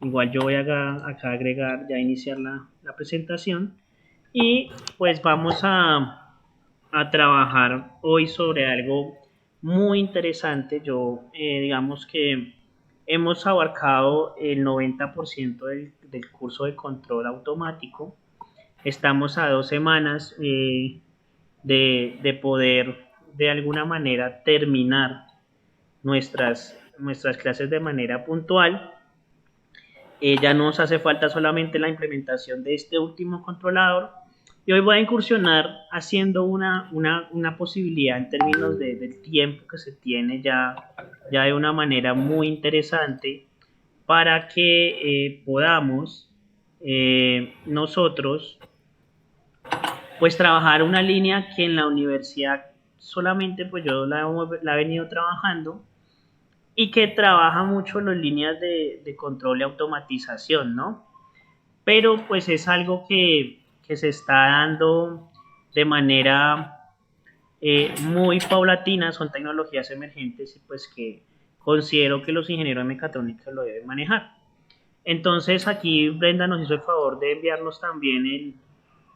Igual yo voy acá a agregar, ya iniciar la presentación y pues vamos a trabajar hoy sobre algo muy interesante. Digamos que hemos abarcado el 90% del curso de control automático. Estamos a 2 semanas de poder de alguna manera terminar nuestras clases de manera puntual. Ya nos hace falta solamente la implementación de este último controlador. Y hoy voy a incursionar haciendo una posibilidad en términos del tiempo que se tiene ya de una manera muy interesante para que podamos nosotros pues trabajar una línea que en la universidad solamente pues yo la he venido trabajando y que trabaja mucho las líneas de control y automatización, ¿no? Pero pues es algo que se está dando de manera muy paulatina, son tecnologías emergentes y pues que considero que los ingenieros de mecatrónica lo deben manejar. Entonces aquí Brenda nos hizo el favor de enviarnos también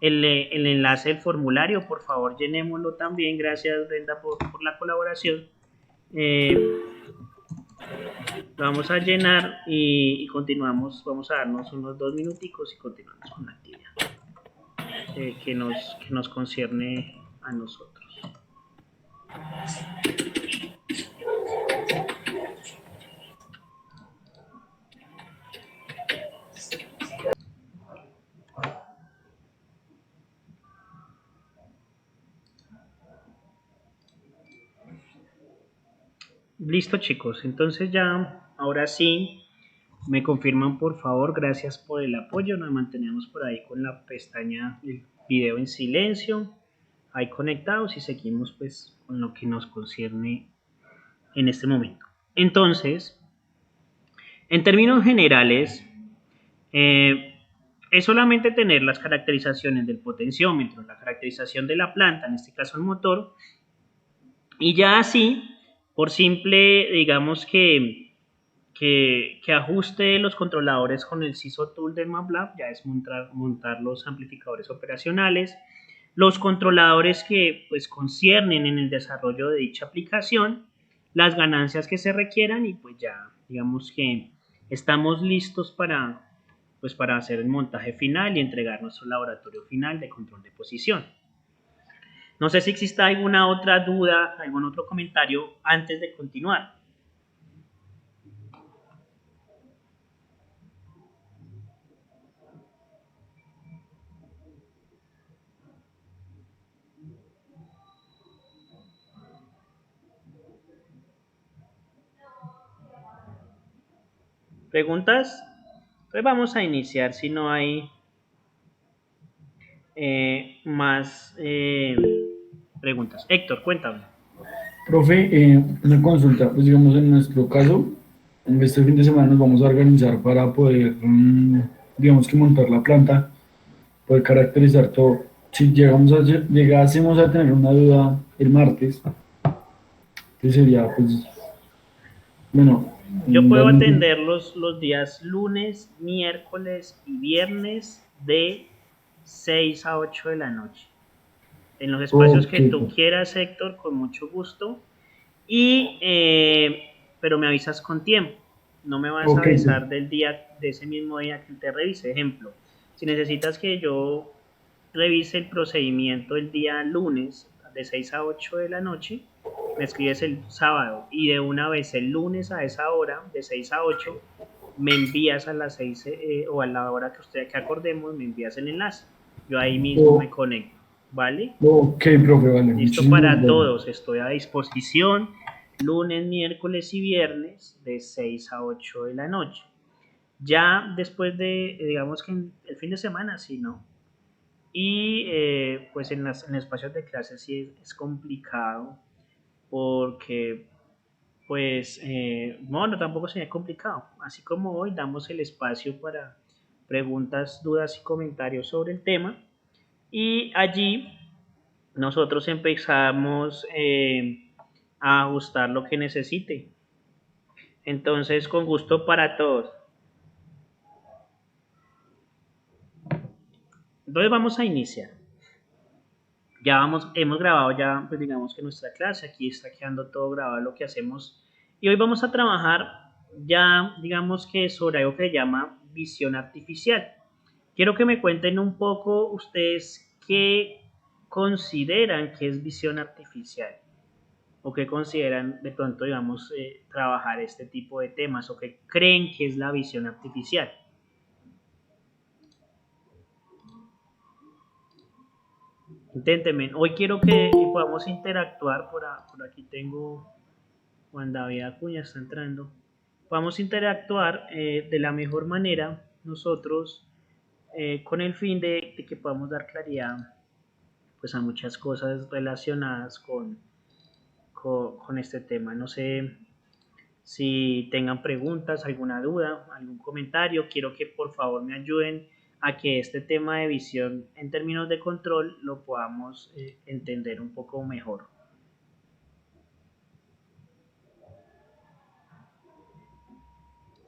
el enlace del formulario, por favor llenémoslo también, gracias Brenda por la colaboración. Lo vamos a llenar y continuamos, vamos a darnos unos 2 minuticos y continuamos con la actividad que nos concierne a nosotros. Listo chicos, entonces ya, ahora sí, me confirman por favor, gracias por el apoyo, nos mantenemos por ahí con la pestaña el video en silencio, ahí conectados y seguimos pues con lo que nos concierne en este momento. Entonces, en términos generales, eh, es solamente tener las caracterizaciones del potenciómetro, la caracterización de la planta, en este caso el motor, y ya así, por simple, digamos que ajuste los controladores con el CISO Tool de MATLAB, ya es montar los amplificadores operacionales, los controladores que pues conciernen en el desarrollo de dicha aplicación, las ganancias que se requieran y pues ya digamos que estamos listos para hacer el montaje final y entregar nuestro laboratorio final de control de posición. No sé si exista alguna otra duda, algún otro comentario antes de continuar. ¿Preguntas? Pues vamos a iniciar si no hay más preguntas. Héctor, cuéntame. Profe, una consulta, pues digamos en nuestro caso, en este fin de semana nos vamos a organizar para poder, digamos que montar la planta, poder caracterizar todo. Si llegásemos a tener una duda el martes, que sería, pues, bueno, Yo puedo realmente, atender los días lunes, miércoles y viernes de 6 a 8 de la noche. En los espacios ok, que tú quieras, Héctor, con mucho gusto. Pero me avisas con tiempo. No me vas a ok, avisar del día, de ese mismo día que te revise. Ejemplo, si necesitas que yo revise el procedimiento el día lunes de 6 a 8 de la noche, me escribes el sábado y de una vez el lunes a esa hora, de 6 a 8, me envías a las 6 o a la hora que acordemos, me envías el enlace. Yo ahí mismo me o- conecto, ¿vale? ok, profe, vale, Listo muchísimas para gracias. todos, estoy a disposición lunes, miércoles y viernes de 6 a 8 de la noche. Ya después de, digamos que el fin de semana, sí, ¿no? Y pues en espacios de clase sí es complicado porque pues no, tampoco sería complicado. Así como hoy damos el espacio para preguntas, dudas y comentarios sobre el tema y allí nosotros empezamos a ajustar lo que necesite. Entonces, con gusto para todos. Entonces vamos a iniciar. Hemos grabado ya, pues digamos que nuestra clase, aquí está quedando todo grabado lo que hacemos. Y hoy vamos a trabajar ya, digamos que sobre algo que se llama visión artificial. Quiero que me cuenten un poco ustedes qué consideran que es visión artificial o qué consideran de pronto, digamos, trabajar este tipo de temas o qué creen que es la visión artificial. Inténtenme. Hoy quiero que podamos interactuar. Por aquí tengo Juan David Acuña, está entrando. Podamos interactuar de la mejor manera nosotros con el fin de que podamos dar claridad pues a muchas cosas relacionadas con este tema. No sé si tengan preguntas, alguna duda, algún comentario. Quiero que por favor me ayuden a que este tema de visión en términos de control lo podamos entender un poco mejor.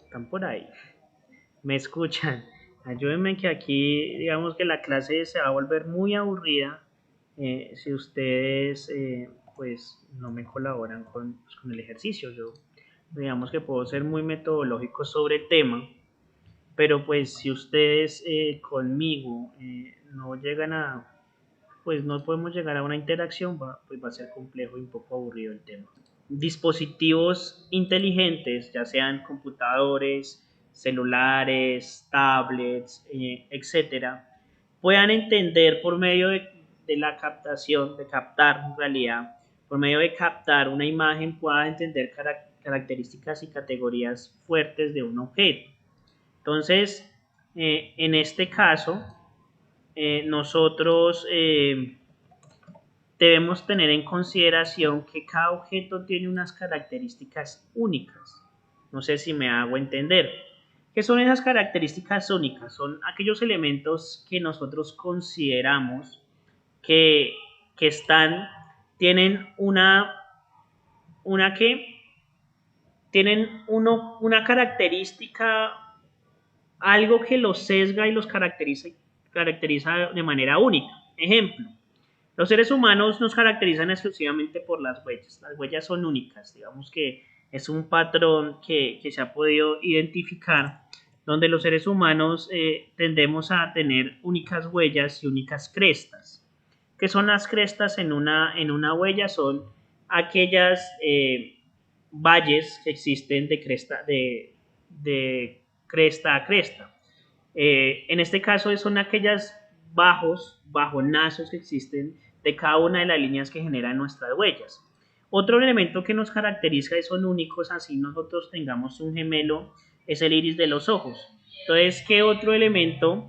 Están por ahí. Me escuchan. Ayúdenme que aquí, digamos que la clase se va a volver muy aburrida si ustedes pues no me colaboran con el ejercicio. Yo digamos que puedo ser muy metodológico sobre el tema, pero pues si ustedes conmigo no llegan a, pues no podemos llegar a una interacción, pues va a ser complejo y un poco aburrido el tema. Dispositivos inteligentes, ya sean computadores, celulares, tablets, etcétera, puedan entender por medio de la captación, de captar en realidad, por medio de captar una imagen, pueda entender características y categorías fuertes de un objeto. Entonces, en este caso, nosotros debemos tener en consideración que cada objeto tiene unas características únicas. No sé si me hago entender. ¿Qué son esas características únicas? Son aquellos elementos que nosotros consideramos que, que tienen una que tienen una característica, algo que los sesga y los caracteriza de manera única. Ejemplo, los seres humanos nos caracterizan exclusivamente por las huellas. Las huellas son únicas, digamos que es un patrón que se ha podido identificar, donde los seres humanos tendemos a tener únicas huellas y únicas crestas. ¿Qué son las crestas en una huella? Son aquellas valles que existen de cresta a cresta. En este caso son aquellas bajonazos que existen de cada una de las líneas que generan nuestras huellas. Otro elemento que nos caracteriza y son únicos, así nosotros tengamos un gemelo, es el iris de los ojos. Entonces, ¿qué otro elemento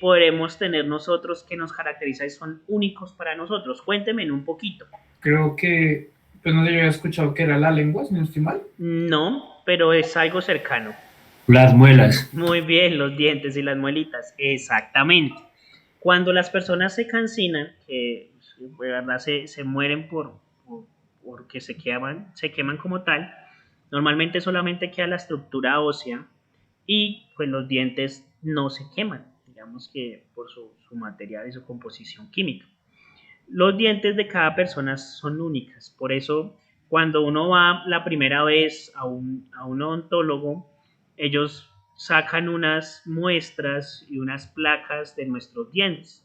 podremos tener nosotros que nos caracteriza y son únicos para nosotros? Cuéntenme un poquito. Creo que, pues no sé, yo había escuchado que era la lengua, si no estoy mal. No, pero es algo cercano. Las muelas. Muy bien, los dientes y las muelitas, exactamente. Cuando las personas se cansinan, que de verdad se mueren porque se queman como tal, normalmente solamente queda la estructura ósea y pues los dientes no se queman, digamos que por su material y su composición química. Los dientes de cada persona son únicas, por eso cuando uno va la primera vez a un odontólogo, ellos sacan unas muestras y unas placas de nuestros dientes.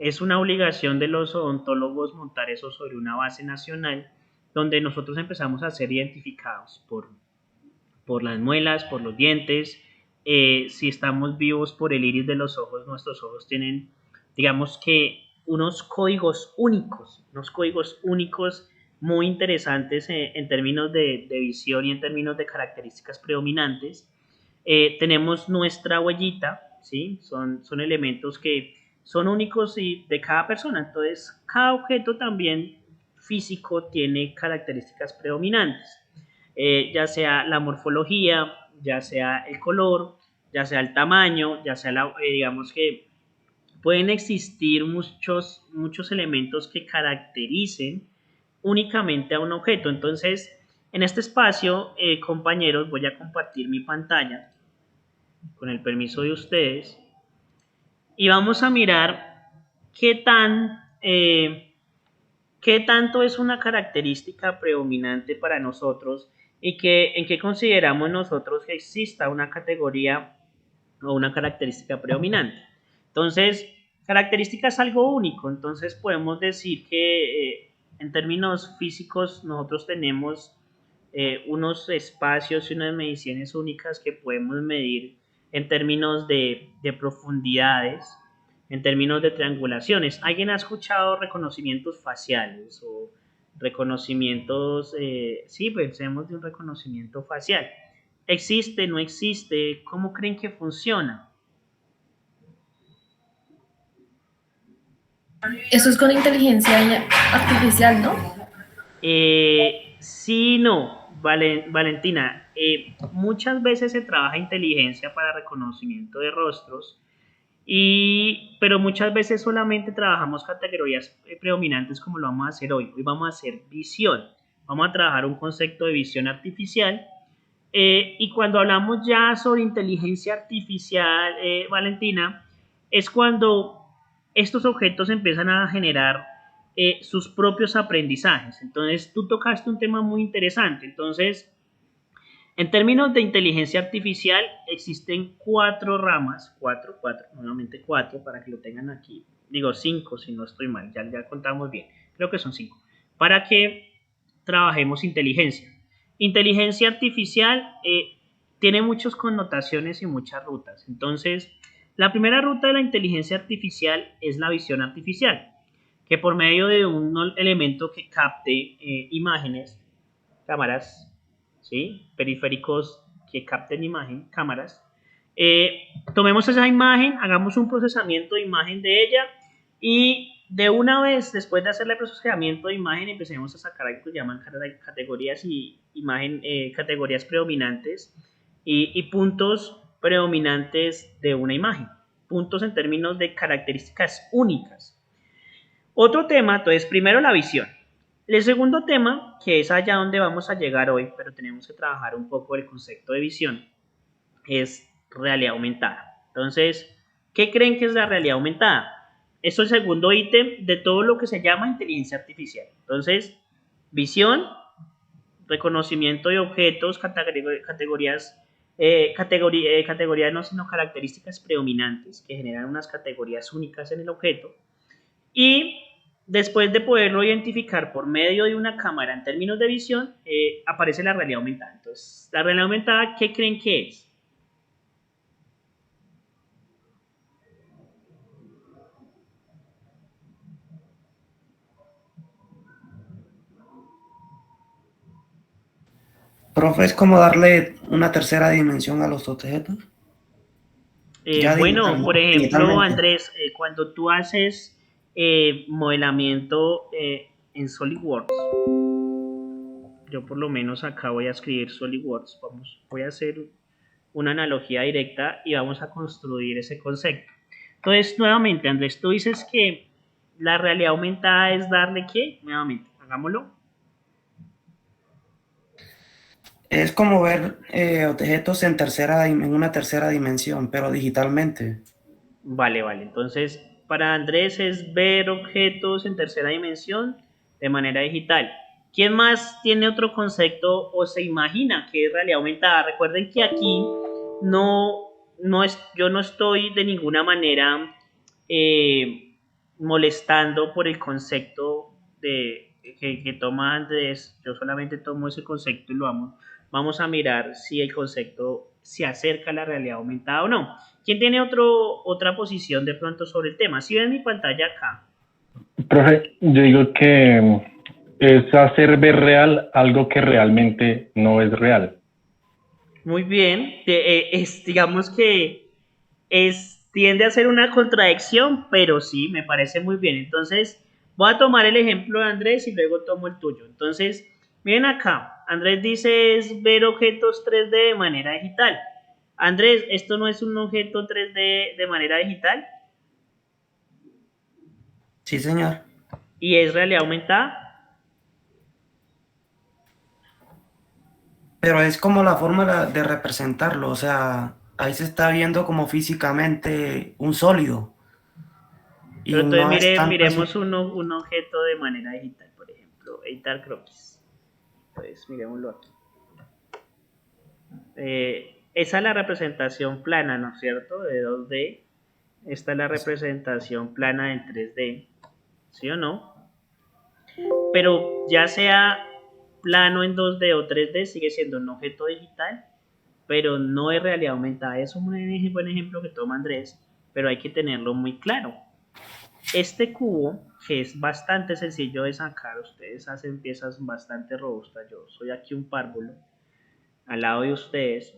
Es una obligación de los odontólogos montar eso sobre una base nacional donde nosotros empezamos a ser identificados por las muelas, por los dientes. Si estamos vivos por el iris de los ojos, nuestros ojos tienen, digamos que, unos códigos únicos muy interesantes en términos de visión y en términos de características predominantes. Tenemos nuestra huellita, ¿sí? Son elementos que son únicos y de cada persona. Entonces, cada objeto también físico tiene características predominantes. Ya sea la morfología, ya sea el color, ya sea el tamaño, ya sea digamos que pueden existir muchos elementos que caractericen únicamente a un objeto. Entonces, en este espacio, compañeros, voy a compartir mi pantalla con el permiso de ustedes y vamos a mirar qué tan, qué tanto es una característica predominante para nosotros y en qué consideramos nosotros que exista una categoría o una característica predominante. Entonces, característica es algo único, entonces podemos decir que en términos físicos nosotros tenemos unos espacios y unas mediciones únicas que podemos medir en términos de profundidades, en términos de triangulaciones. ¿Alguien ha escuchado reconocimientos faciales o reconocimientos? Sí, pensemos de un reconocimiento facial. ¿Existe, no existe? ¿Cómo creen que funciona? Eso es con inteligencia artificial, ¿no? Sí, no, Valentina. Muchas veces se trabaja inteligencia para reconocimiento de rostros, pero muchas veces solamente trabajamos categorías predominantes como lo vamos a hacer hoy. Hoy vamos a hacer visión. Vamos a trabajar un concepto de visión artificial. Y cuando hablamos ya sobre inteligencia artificial, Valentina, es cuando estos objetos empiezan a generar sus propios aprendizajes. Entonces, tú tocaste un tema muy interesante. Entonces, en términos de inteligencia artificial, existen cuatro ramas, nuevamente cuatro, para que lo tengan aquí. Digo cinco, si no estoy mal, ya contamos bien. Creo que son cinco. Para que trabajemos inteligencia. Inteligencia artificial tiene muchas connotaciones y muchas rutas. Entonces, la primera ruta de la inteligencia artificial es la visión artificial, que por medio de un elemento que capte imágenes, cámaras, ¿sí? Periféricos que capten imagen, cámaras, tomemos esa imagen, hagamos un procesamiento de imagen de ella y de una vez, después de hacerle el procesamiento de imagen, empecemos a sacar algo que llaman categorías y imagen, categorías predominantes y puntos predominantes de una imagen, puntos en términos de características únicas. Otro tema, entonces, primero la visión. El segundo tema, que es allá donde vamos a llegar hoy, pero tenemos que trabajar un poco el concepto de visión, es realidad aumentada. Entonces, ¿qué creen que es la realidad aumentada? Esto es el segundo ítem de todo lo que se llama inteligencia artificial. Entonces, visión, reconocimiento de objetos, categorías no sino características predominantes que generan unas categorías únicas en el objeto y después de poderlo identificar por medio de una cámara en términos de visión, aparece la realidad aumentada. Entonces, la realidad aumentada, ¿qué creen que es? Profe, es como darle una tercera dimensión a los objetos, ya Bueno, por ejemplo, digitalmente. Andrés, cuando tú haces modelamiento en SolidWorks, yo por lo menos acá voy a escribir SolidWorks, voy a hacer una analogía directa y vamos a construir ese concepto. Entonces, nuevamente, Andrés, tú dices que la realidad aumentada es darle qué, nuevamente, hagámoslo. Es como ver objetos en una tercera dimensión, pero digitalmente. Vale. Entonces, para Andrés es ver objetos en tercera dimensión de manera digital. ¿Quién más tiene otro concepto o se imagina que es realidad aumentada? Recuerden que aquí yo no estoy de ninguna manera eh, molestando por el concepto que toma Andrés. Yo solamente tomo ese concepto y vamos a mirar si el concepto se acerca a la realidad aumentada o no. ¿Quién tiene otra posición de pronto sobre el tema? Si ven mi pantalla acá. Profe, yo digo que es hacer ver real algo que realmente no es real. Muy bien. Digamos que tiende a ser una contradicción, pero sí, me parece muy bien. Entonces, voy a tomar el ejemplo de Andrés y luego tomo el tuyo. Entonces, miren acá. Andrés dice es ver objetos 3D de manera digital. Andrés, ¿esto no es un objeto 3D de manera digital? Sí, señor. ¿Y es realidad aumentada? Pero es como la forma de representarlo, o sea, ahí se está viendo como físicamente un sólido. y Pero entonces no es tanto así. miremos un objeto de manera digital, por ejemplo, editar croquis. Entonces, miremoslo aquí. Esa es la representación plana, ¿no es cierto? De 2D. Esta es la representación plana en 3D, ¿sí o no? Pero ya sea plano en 2D o 3D, sigue siendo un objeto digital, pero no es realidad aumentada. Es un buen ejemplo que toma Andrés, pero hay que tenerlo muy claro. Este cubo, que es bastante sencillo de sacar, ustedes hacen piezas bastante robustas, yo soy aquí un párvulo, al lado de ustedes.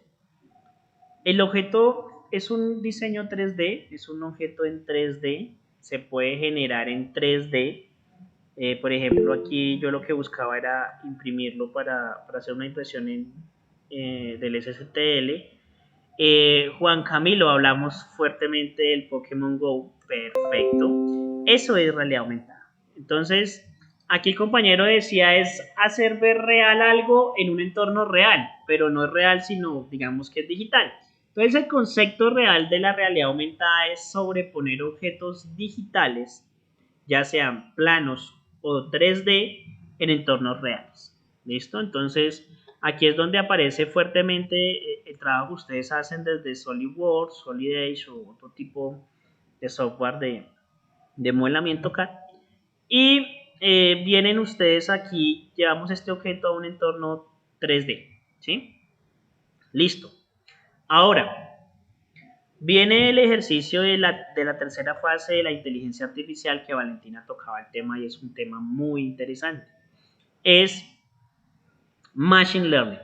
El objeto es un diseño 3D, es un objeto en 3D, se puede generar en 3D. Por ejemplo, aquí yo lo que buscaba era imprimirlo para hacer una impresión del SSTL. Juan Camilo, hablamos fuertemente del Pokémon Go, perfecto. Eso es realidad aumentada. Entonces, aquí el compañero decía es hacer ver real algo en un entorno real, pero no es real, sino digamos que es digital. Entonces, el concepto real de la realidad aumentada es sobreponer objetos digitales, ya sean planos o 3D, en entornos reales. ¿Listo? Entonces, aquí es donde aparece fuertemente el trabajo que ustedes hacen desde SolidWorks, Solid Edge o otro tipo de software de modelamiento CAD. Y vienen ustedes aquí, llevamos este objeto a un entorno 3D. ¿Sí? Listo. Ahora, viene el ejercicio de la tercera fase de la inteligencia artificial que Valentina tocaba el tema y es un tema muy interesante. Es Machine Learning.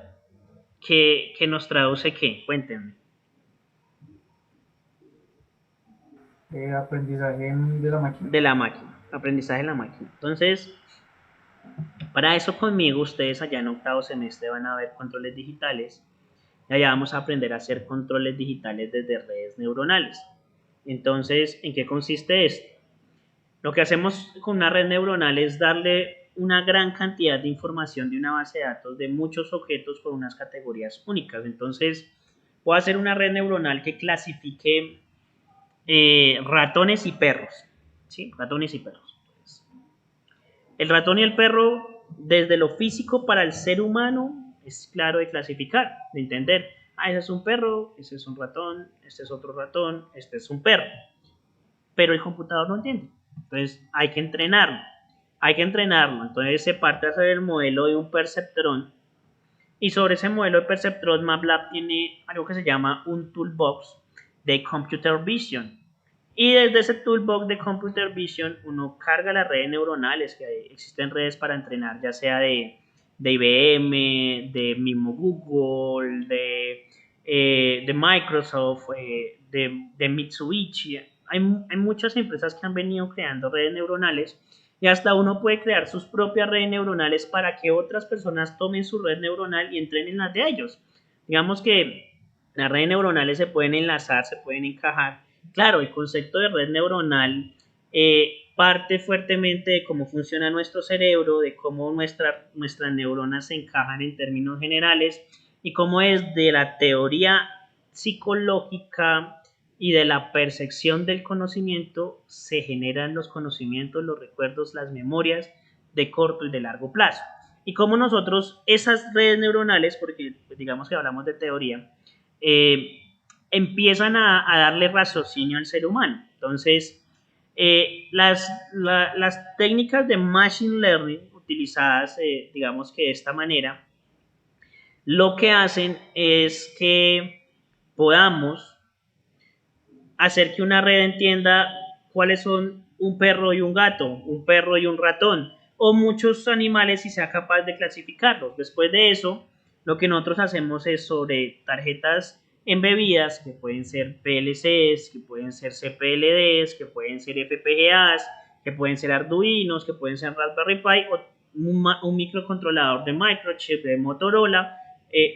¿Qué nos traduce qué? Cuéntenme. Aprendizaje de la máquina. De la máquina. Aprendizaje de la máquina. Entonces, para eso conmigo, ustedes allá en octavo semestre van a ver controles digitales. Y allá vamos a aprender a hacer controles digitales desde redes neuronales. Entonces, ¿en qué consiste esto? Lo que hacemos con una red neuronal es darle una gran cantidad de información de una base de datos de muchos objetos con unas categorías únicas. Entonces, puedo hacer una red neuronal que clasifique ratones y perros. ¿Sí? Ratones y perros. El ratón y el perro, desde lo físico para el ser humano, es claro de clasificar, de entender. Ah, ese es un perro, ese es un ratón, este es otro ratón, este es un perro. Pero el computador no entiende. Entonces hay que entrenarlo. Entonces se parte a hacer el modelo de un perceptrón. Y sobre ese modelo de perceptrón, MATLAB tiene algo que se llama un toolbox de computer vision. Y desde ese toolbox de computer vision uno carga las redes neuronales, que existen redes para entrenar, ya sea de IBM, de mismo Google, de Microsoft, de Mitsubishi. Hay muchas empresas que han venido creando redes neuronales y hasta uno puede crear sus propias redes neuronales para que otras personas tomen su red neuronal y entrenen las de ellos. Digamos que las redes neuronales se pueden enlazar, se pueden encajar. Claro, el concepto de red neuronal parte fuertemente de cómo funciona nuestro cerebro, de cómo nuestras neuronas se encajan en términos generales y cómo desde la teoría psicológica y de la percepción del conocimiento se generan los conocimientos, los recuerdos, las memorias de corto y de largo plazo. Y cómo nosotros, esas redes neuronales, porque pues, digamos que hablamos de teoría, empiezan a darle raciocinio al ser humano. Entonces, las técnicas de Machine Learning utilizadas, digamos que de esta manera, lo que hacen es que podamos hacer que una red entienda cuáles son un perro y un gato, un perro y un ratón, o muchos animales y sea capaz de clasificarlos. Después de eso, lo que nosotros hacemos es sobre tarjetas embebidas, que pueden ser PLCs, que pueden ser CPLDs, que pueden ser FPGAs, que pueden ser Arduinos, que pueden ser Raspberry Pi, o un microcontrolador de Microchip, de Motorola,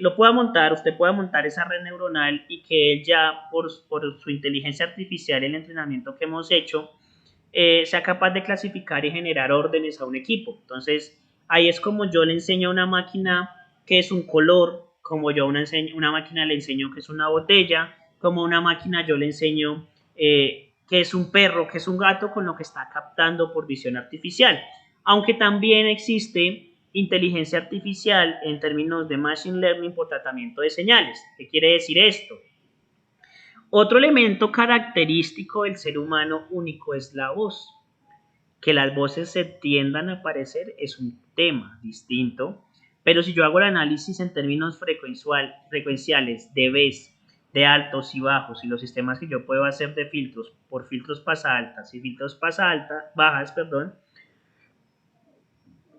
lo pueda montar, usted pueda montar esa red neuronal y que él ya por su inteligencia artificial, el entrenamiento que hemos hecho, sea capaz de clasificar y generar órdenes a un equipo. Entonces, ahí es como yo le enseño a una máquina qué es un color, como yo una máquina le enseño qué es una botella, como una máquina yo le enseño que es un perro, que es un gato, con lo que está captando por visión artificial. Aunque también existe inteligencia artificial en términos de machine learning por tratamiento de señales. ¿Qué quiere decir esto? Otro elemento característico del ser humano único es la voz. Que las voces se tiendan a parecer es un tema distinto, pero si yo hago el análisis en términos frecuenciales de vez, de altos y bajos, y los sistemas que yo puedo hacer de filtros por filtros pasa altas y filtros bajas,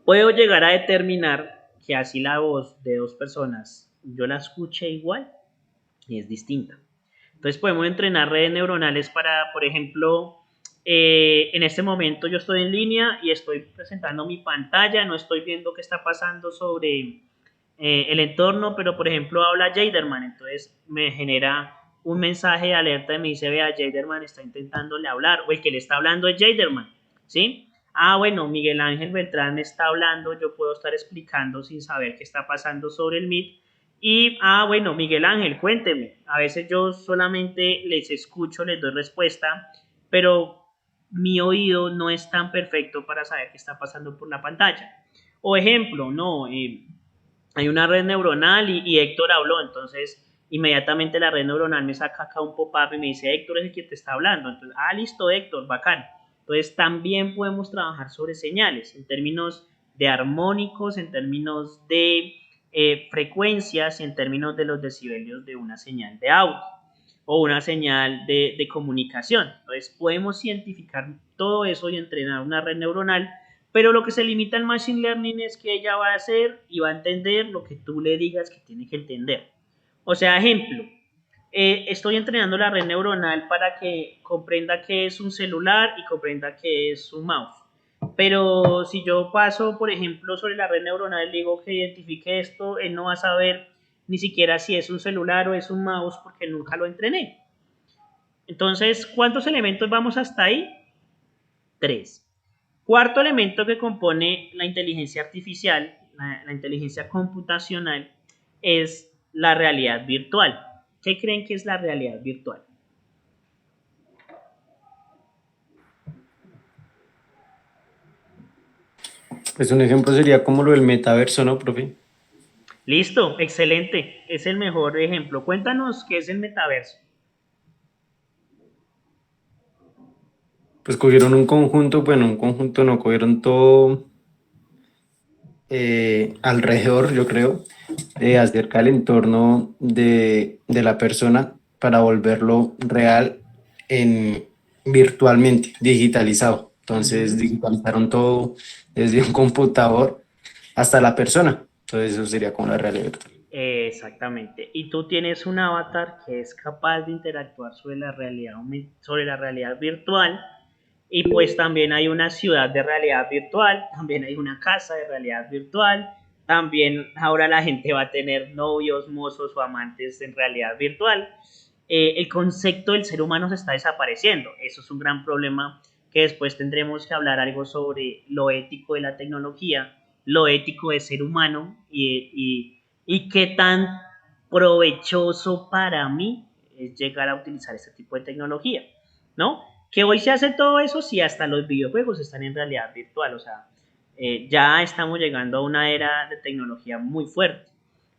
puedo llegar a determinar que así la voz de dos personas yo la escuche igual y es distinta. Entonces podemos entrenar redes neuronales para, por ejemplo, en este momento yo estoy en línea y estoy presentando mi pantalla, no estoy viendo qué está pasando sobre el entorno, pero por ejemplo habla Jaderman, entonces me genera un mensaje de alerta y me dice, vea, Jaderman está intentándole hablar, o el que le está hablando es Jaderman, ¿sí? Ah, bueno, Miguel Ángel Beltrán me está hablando, yo puedo estar explicando sin saber qué está pasando sobre el Meet. Y, bueno, Miguel Ángel, cuénteme. A veces yo solamente les escucho, les doy respuesta, pero mi oído no es tan perfecto para saber qué está pasando por la pantalla. O ejemplo, no, hay una red neuronal y Héctor habló, entonces inmediatamente la red neuronal me saca acá un pop-up y me dice, Héctor es el que te está hablando. Entonces, listo, Héctor, bacán. Entonces también podemos trabajar sobre señales en términos de armónicos, en términos de frecuencias y en términos de los decibelios de una señal de audio o una señal de comunicación. Entonces podemos identificar todo eso y entrenar una red neuronal, pero lo que se limita al machine learning es que ella va a hacer y va a entender lo que tú le digas que tiene que entender. O sea, ejemplo, estoy entrenando la red neuronal para que comprenda qué es un celular y comprenda qué es un mouse. Pero si yo paso, por ejemplo, sobre la red neuronal y digo que identifique esto, él no va a saber ni siquiera si es un celular o es un mouse porque nunca lo entrené. Entonces, ¿cuántos elementos vamos hasta ahí? 3. Cuarto elemento que compone la inteligencia artificial, la inteligencia computacional, es la realidad virtual. ¿Qué creen que es la realidad virtual? Pues un ejemplo sería como lo del metaverso, ¿no, profe? Listo, excelente. Es el mejor ejemplo. Cuéntanos qué es el metaverso. Pues cogieron un conjunto, bueno, un conjunto no, cogieron todo alrededor, yo creo, acerca del entorno de la persona para volverlo real en, virtualmente, digitalizado. Entonces digitalizaron todo desde un computador hasta la persona. Entonces eso sería como la realidad virtual. Exactamente. Y tú tienes un avatar que es capaz de interactuar sobre la realidad virtual. Y pues también hay una ciudad de realidad virtual, también hay una casa de realidad virtual, también ahora la gente va a tener novios, mozos o amantes en realidad virtual. El concepto del ser humano se está desapareciendo. Eso es un gran problema que después tendremos que hablar algo sobre lo ético de la tecnología, lo ético de ser humano y qué tan provechoso para mí es llegar a utilizar este tipo de tecnología, ¿no? Que hoy se hace todo eso si hasta los videojuegos están en realidad virtual, o sea, ya estamos llegando a una era de tecnología muy fuerte.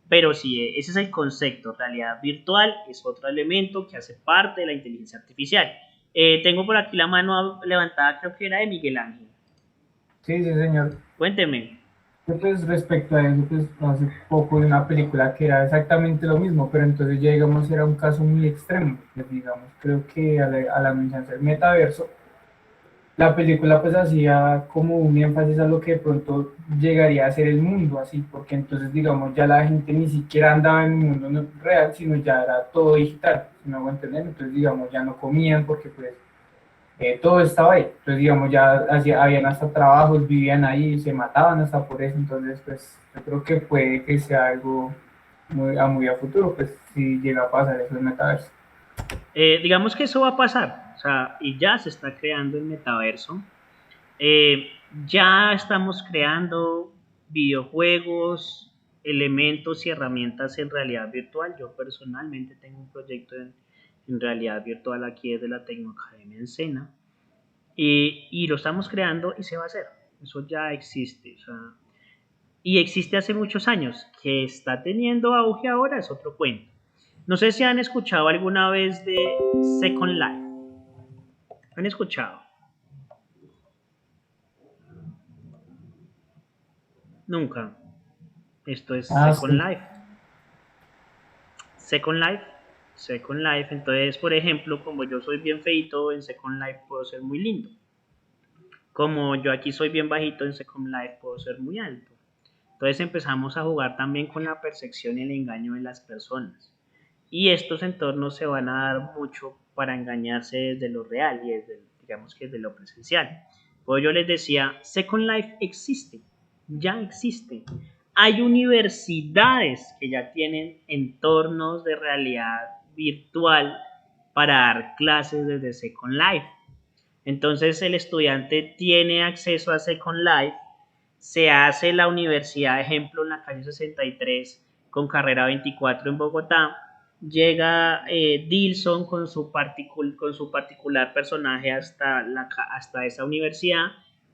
Pero sí, ese es el concepto, realidad virtual es otro elemento que hace parte de la inteligencia artificial. Tengo por aquí la mano levantada, creo que era de Miguel Ángel. Sí, sí, señor. Cuénteme. Pues respecto a eso, pues hace poco de una película que era exactamente lo mismo, pero entonces ya digamos era un caso muy extremo, pues, digamos, creo que a la mención del metaverso, la película pues hacía como un énfasis a lo que de pronto llegaría a ser el mundo así, porque entonces digamos ya la gente ni siquiera andaba en el mundo real, sino ya era todo digital, si me hago entender, entonces digamos ya no comían porque pues todo estaba ahí. Entonces, digamos, ya habían hasta trabajos, vivían ahí, se mataban hasta por eso. Entonces, pues, yo creo que puede que sea algo muy a futuro, pues, si llega a pasar eso en metaverso. Digamos que eso va a pasar, o sea, y ya se está creando el metaverso. Eh, ya estamos creando videojuegos, elementos y herramientas en realidad virtual. Yo personalmente tengo un proyecto en realidad virtual aquí desde la Tecnoacademia en Sena. Y lo estamos creando y se va a hacer. Eso ya existe. O sea, y existe hace muchos años. Que está teniendo auge ahora es otro cuento. No sé si han escuchado alguna vez de Second Life. ¿Han escuchado? Nunca. Esto es Ah, Second sí. Life. Second Life. Second Life. Entonces, por ejemplo, como yo soy bien feito, en Second Life puedo ser muy lindo. Como yo aquí soy bien bajito, en Second Life puedo ser muy alto. Entonces empezamos a jugar también con la percepción y el engaño de las personas. Y estos entornos se van a dar mucho para engañarse desde lo real y desde, digamos que desde lo presencial. Pues yo les decía, Second Life existe, ya existe. Hay universidades que ya tienen entornos de realidad virtual para dar clases desde Second Life. Entonces el estudiante tiene acceso a Second Life, se hace la universidad, ejemplo, en la calle 63 con carrera 24 en Bogotá, llega Dilson con su particular personaje hasta esa universidad,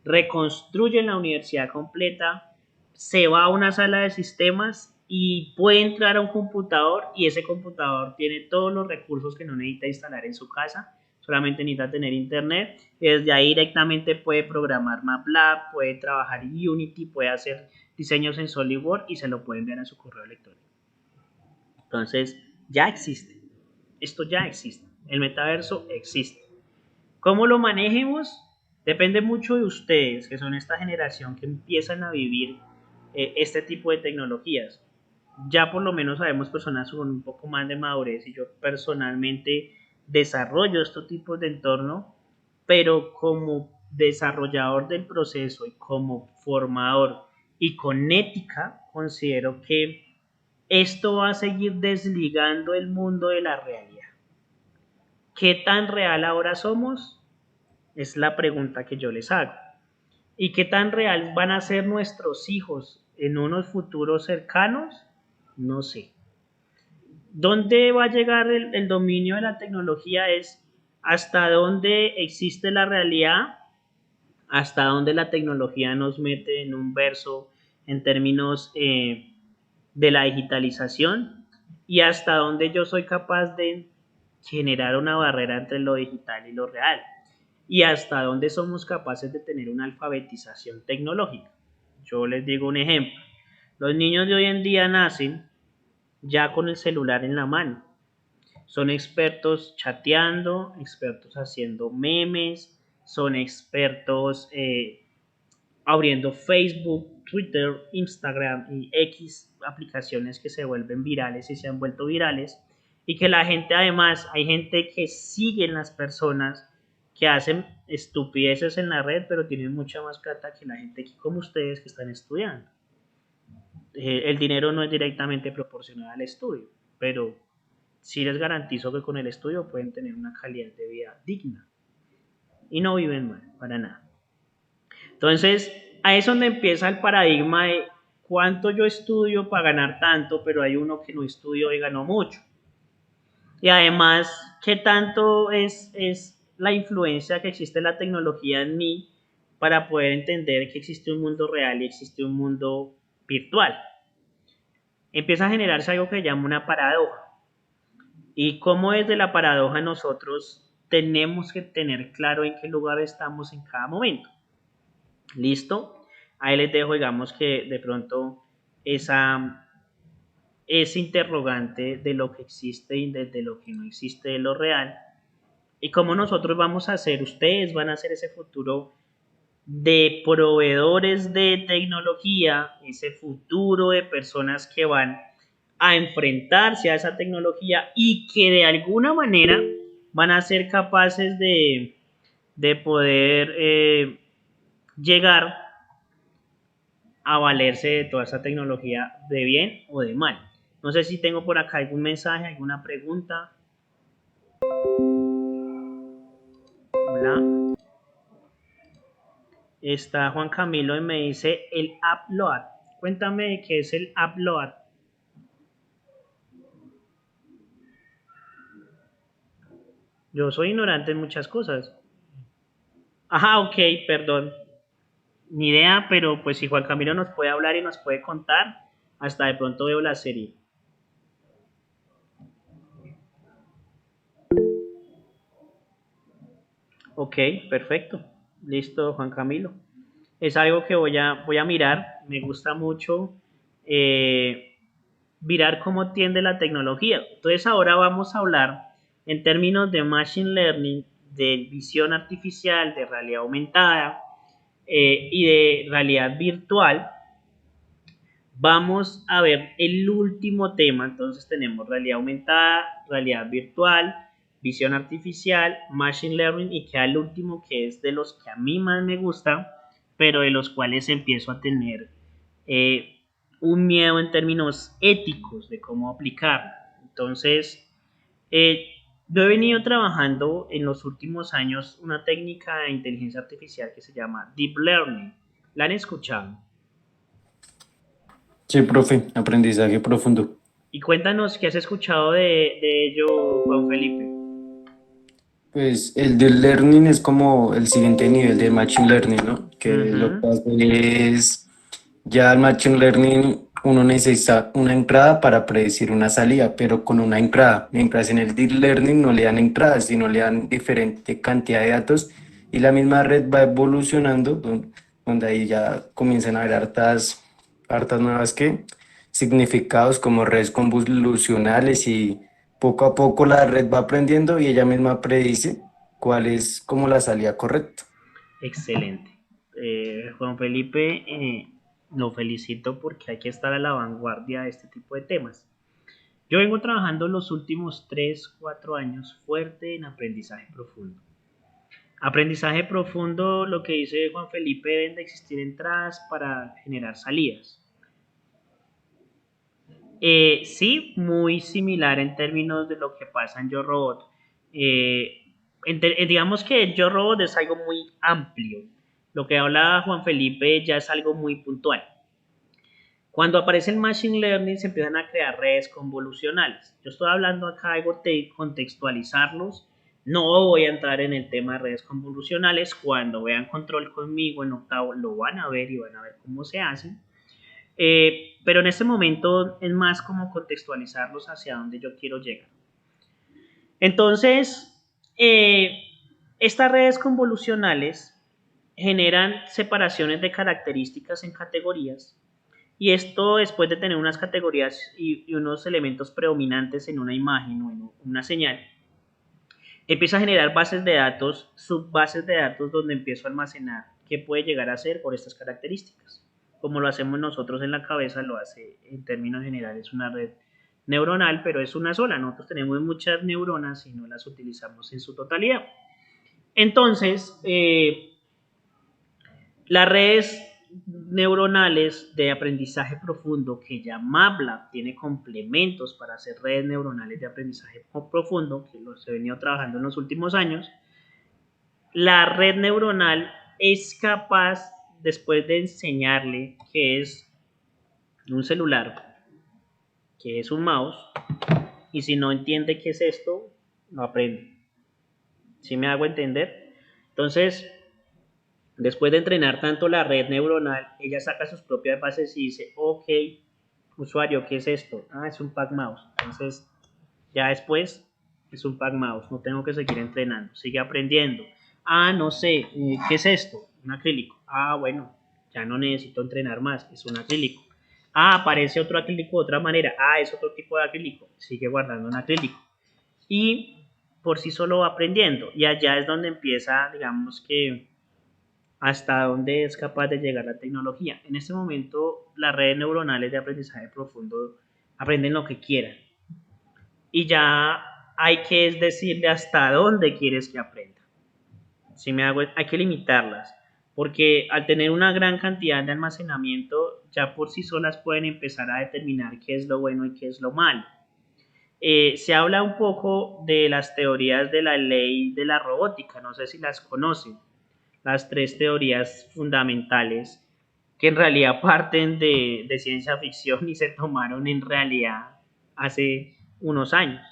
reconstruye la universidad completa, se va a una sala de sistemas y puede entrar a un computador y ese computador tiene todos los recursos que no necesita instalar en su casa, solamente necesita tener internet. Desde ahí directamente puede programar MATLAB, puede trabajar en Unity, puede hacer diseños en SolidWorks y se lo puede enviar a su correo electrónico. Entonces, ya existe. Esto ya existe. El metaverso existe. ¿Cómo lo manejemos? Depende mucho de ustedes, que son esta generación que empiezan a vivir este tipo de tecnologías. Ya por lo menos sabemos personas con un poco más de madurez y yo personalmente desarrollo estos tipos de entorno, pero como desarrollador del proceso y como formador y con ética, considero que esto va a seguir desligando el mundo de la realidad. ¿Qué tan real ahora somos? Es la pregunta que yo les hago. ¿Y qué tan real van a ser nuestros hijos en unos futuros cercanos? No sé. ¿Dónde va a llegar el dominio de la tecnología? Es hasta dónde existe la realidad, hasta dónde la tecnología nos mete en un verso en términos de la digitalización y hasta dónde yo soy capaz de generar una barrera entre lo digital y lo real y hasta dónde somos capaces de tener una alfabetización tecnológica. Yo les digo un ejemplo. Los niños de hoy en día nacen ya con el celular en la mano. Son expertos chateando, expertos haciendo memes, son expertos abriendo Facebook, Twitter, Instagram y X aplicaciones que se vuelven virales y se han vuelto virales. Y que la gente además, hay gente que sigue en las personas que hacen estupideces en la red, pero tienen mucha más plata que la gente aquí como ustedes que están estudiando. El dinero no es directamente proporcional al estudio, pero sí les garantizo que con el estudio pueden tener una calidad de vida digna y no viven mal, para nada. Entonces, ahí es donde empieza el paradigma de cuánto yo estudio para ganar tanto, pero hay uno que no estudió y ganó mucho. Y además, qué tanto es la influencia que existe la tecnología en mí para poder entender que existe un mundo real y existe un mundo virtual. Empieza a generarse algo que se llama una paradoja. Y cómo desde la paradoja nosotros tenemos que tener claro en qué lugar estamos en cada momento. ¿Listo? Ahí les dejo, digamos que de pronto ese interrogante de lo que existe y de lo que no existe de lo real. Y cómo nosotros vamos a hacer, ustedes van a hacer ese futuro de proveedores de tecnología, ese futuro de personas que van a enfrentarse a esa tecnología y que de alguna manera van a ser capaces de poder llegar a valerse de toda esa tecnología de bien o de mal. No sé si tengo por acá algún mensaje, alguna pregunta. Hola. Está Juan Camilo y me dice el upload. Cuéntame qué es el upload. Yo soy ignorante en muchas cosas. Ajá, ok, perdón. Ni idea, pero pues si Juan Camilo nos puede hablar y nos puede contar, hasta de pronto veo la serie. Ok, perfecto. Listo, Juan Camilo. Es algo que voy a mirar. Me gusta mucho eh, mirar cómo tiende la tecnología. Entonces ahora vamos a hablar en términos de Machine Learning, de visión artificial, de realidad aumentada y de realidad virtual. Vamos a ver el último tema. Entonces tenemos realidad aumentada, realidad virtual, visión artificial, machine learning y queda el último que es de los que a mí más me gusta, pero de los cuales empiezo a tener eh, un miedo en términos éticos de cómo aplicarlo. Entonces, yo he venido trabajando en los últimos años una técnica de inteligencia artificial que se llama Deep Learning. ¿La han escuchado? Sí, profe, aprendizaje profundo. Y cuéntanos qué has escuchado de ello, Juan Felipe. Pues el deep learning es como el siguiente nivel de machine learning, ¿no? Que lo que Ujú. hace es, ya el machine learning, uno necesita una entrada para predecir una salida, pero con una entrada. Mientras en el deep learning no le dan entradas, sino le dan diferente cantidad de datos y la misma red va evolucionando, donde ahí ya comienzan a haber hartas nuevas que significados como redes convolucionales y poco a poco la red va aprendiendo y ella misma predice cuál es como la salida correcta. Excelente. Juan Felipe, lo felicito porque hay que estar a la vanguardia de este tipo de temas. Yo vengo trabajando los últimos 3, 4 años fuerte en aprendizaje profundo. Aprendizaje profundo, lo que dice Juan Felipe, deben de existir entradas para generar salidas. Sí, muy similar en términos de lo que pasa en Yo Robot. Digamos que Yo Robot es algo muy amplio. Lo que habla Juan Felipe ya es algo muy puntual. Cuando aparece el Machine Learning se empiezan a crear redes convolucionales. Yo estoy hablando acá algo de contextualizarlos. No voy a entrar en el tema de redes convolucionales. Cuando vean control conmigo en octavo lo van a ver y van a ver cómo se hacen. Pero en este momento es más como contextualizarlos hacia dónde yo quiero llegar. Entonces, estas redes convolucionales generan separaciones de características en categorías y esto después de tener unas categorías y unos elementos predominantes en una imagen o en una señal, empieza a generar bases de datos, subbases de datos donde empiezo a almacenar qué puede llegar a ser por estas características. Como lo hacemos nosotros en la cabeza, lo hace en términos generales una red neuronal, pero es una sola. Nosotros tenemos muchas neuronas y no las utilizamos en su totalidad. Entonces, las redes neuronales de aprendizaje profundo, que ya MATLAB tiene complementos para hacer redes neuronales de aprendizaje profundo, que los he venido trabajando en los últimos años, la red neuronal es capaz, después de enseñarle qué es un celular, qué es un mouse, y si no entiende qué es esto, no aprende. ¿Sí me hago entender? Entonces, después de entrenar tanto la red neuronal, ella saca sus propias bases y dice, ok, usuario, ¿qué es esto? Ah, es un pack mouse. Entonces, ya después es un pack mouse, no tengo que seguir entrenando, sigue aprendiendo. Ah, no sé, ¿qué es esto? Un acrílico. Ah, bueno, ya no necesito entrenar más, es un acrílico. Ah, aparece otro acrílico de otra manera. Ah, es otro tipo de acrílico. Sigue guardando un acrílico. Y por sí solo va aprendiendo. Y allá es donde empieza, digamos que hasta dónde es capaz de llegar la tecnología. En este momento, las redes neuronales de aprendizaje profundo aprenden lo que quieran. Y ya hay que decirle hasta dónde quieres que aprenda. Si me hago, hay que limitarlas. Porque al tener una gran cantidad de almacenamiento, ya por sí solas pueden empezar a determinar qué es lo bueno y qué es lo malo. Se habla un poco de las teorías de la ley de la robótica, no sé si las conocen, las tres teorías fundamentales que en realidad parten de ciencia ficción y se tomaron en realidad hace unos años.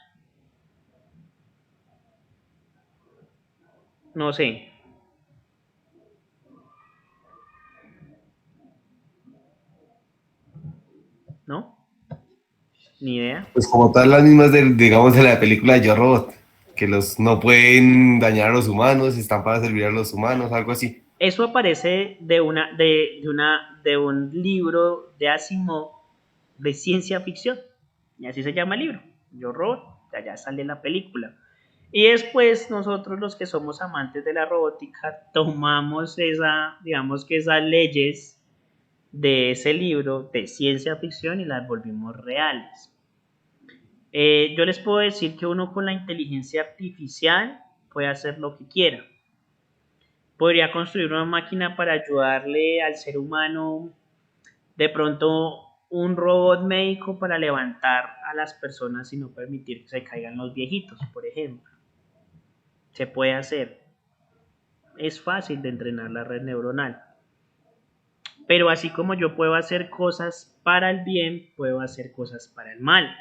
No sé, ¿no? Ni idea. Pues como tal las mismas digamos, de la película Yo Robot, que los no pueden dañar a los humanos, están para servir a los humanos, algo así. Eso aparece de un libro de Asimov de ciencia ficción. Y así se llama el libro. Yo Robot, de allá sale la película. Y después nosotros los que somos amantes de la robótica tomamos digamos que esas leyes de ese libro de ciencia ficción y las volvimos reales. Yo les puedo decir que uno con la inteligencia artificial puede hacer lo que quiera. Podría construir una máquina para ayudarle al ser humano, de pronto un robot médico para levantar a las personas y no permitir que se caigan los viejitos, por ejemplo. Se puede hacer. Es fácil de entrenar la red neuronal. Pero así como yo puedo hacer cosas para el bien, puedo hacer cosas para el mal.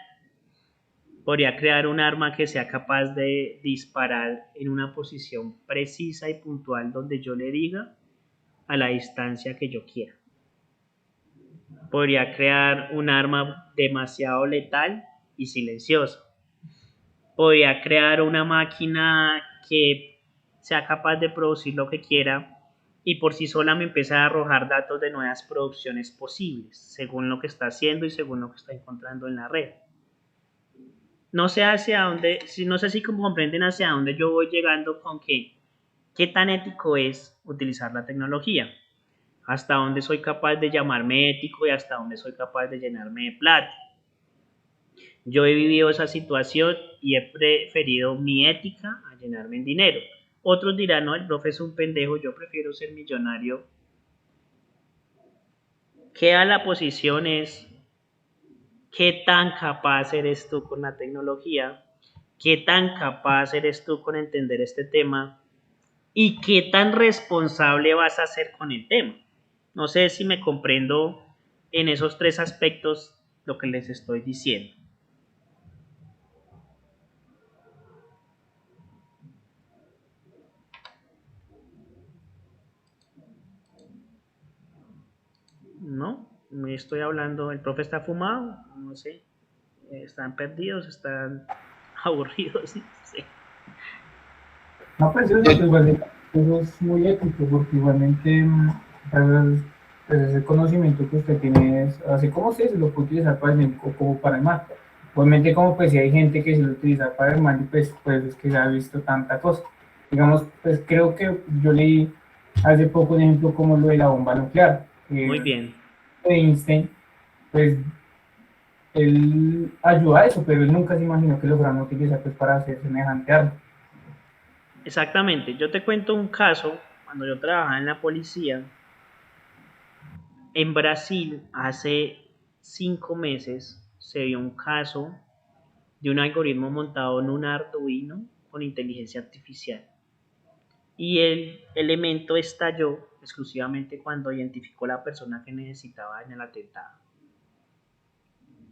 Podría crear un arma que sea capaz de disparar en una posición precisa y puntual donde yo le diga a la distancia que yo quiera. Podría crear un arma demasiado letal y silenciosa. Podría crear una máquina que sea capaz de producir lo que quiera y por sí sola me empieza a arrojar datos de nuevas producciones posibles, según lo que está haciendo y según lo que está encontrando en la red. No sé no sé si comprenden hacia dónde yo voy llegando con qué tan ético es utilizar la tecnología, hasta dónde soy capaz de llamarme ético y hasta dónde soy capaz de llenarme de plata. Yo he vivido esa situación y he preferido mi ética a llenarme en dinero. Otros dirán, no, el profe es un pendejo, yo prefiero ser millonario. Queda la posición es, ¿qué tan capaz eres tú con la tecnología? ¿Qué tan capaz eres tú con entender este tema? ¿Y qué tan responsable vas a ser con el tema? No sé si me comprendo en esos tres aspectos lo que les estoy diciendo. ¿No? Me estoy hablando, el profe está fumado, no sé, están perdidos, están aburridos, no sé. No, pues eso, pues, igualmente, eso es muy ético, porque igualmente pues, ese conocimiento que usted tiene es, así como usted se lo puede utilizar para el bien o como para el mal. Obviamente, como pues si hay gente que se lo utiliza para el mal, y pues es que se ha visto tanta cosa. Digamos, pues creo que yo leí hace poco un ejemplo como lo de la bomba nuclear. Muy bien. Einstein, pues él ayudó a eso, pero él nunca se imaginó que lo fueran a utilizar pues, para hacer semejante arma. Exactamente, yo te cuento un caso, cuando yo trabajaba en la policía, en Brasil hace 5 meses se dio un caso de un algoritmo montado en un Arduino con inteligencia artificial. Y el elemento estalló exclusivamente cuando identificó la persona que necesitaba en el atentado.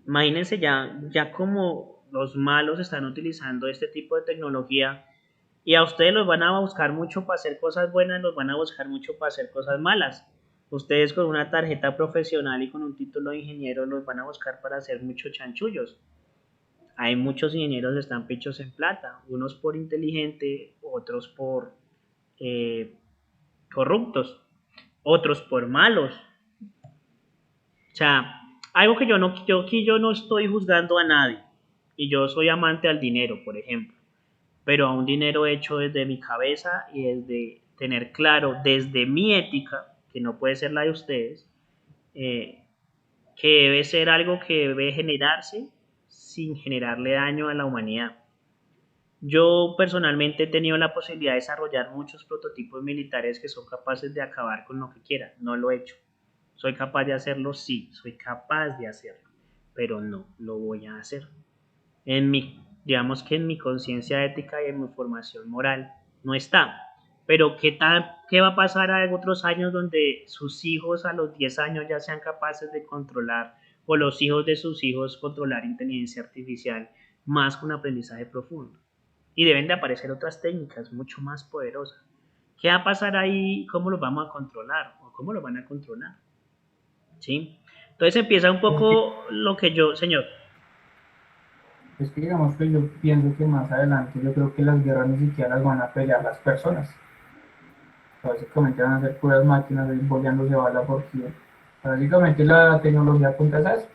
Imagínense ya como los malos están utilizando este tipo de tecnología y a ustedes los van a buscar mucho para hacer cosas buenas, los van a buscar mucho para hacer cosas malas. Ustedes con una tarjeta profesional y con un título de ingeniero los van a buscar para hacer muchos chanchullos. Hay muchos ingenieros que están pechos en plata, unos por inteligente, otros por corruptos, otros por malos. O sea, algo que yo no estoy juzgando a nadie y yo soy amante al dinero, por ejemplo, pero a un dinero hecho desde mi cabeza y desde tener claro, desde mi ética, que no puede ser la de ustedes, que debe ser algo que debe generarse sin generarle daño a la humanidad. Yo personalmente he tenido la posibilidad de desarrollar muchos prototipos militares que son capaces de acabar con lo que quieran. No lo he hecho. ¿Soy capaz de hacerlo? Sí, soy capaz de hacerlo, pero no lo voy a hacer. Digamos que en mi conciencia ética y en mi formación moral no está. Pero ¿qué va a pasar en otros años donde sus hijos a los 10 años ya sean capaces de controlar, o los hijos de sus hijos controlar inteligencia artificial más con aprendizaje profundo? Y deben de aparecer otras técnicas mucho más poderosas. ¿Qué va a pasar ahí? ¿Cómo lo vamos a controlar? ¿O cómo lo van a controlar? ¿Sí? Entonces empieza un poco lo que yo, señor. Es que digamos que yo pienso que más adelante yo creo que las guerras ni siquiera las van a pelear las personas. Básicamente van a ser puras máquinas ahí boleándose bala porque básicamente la tecnología apunta a eso.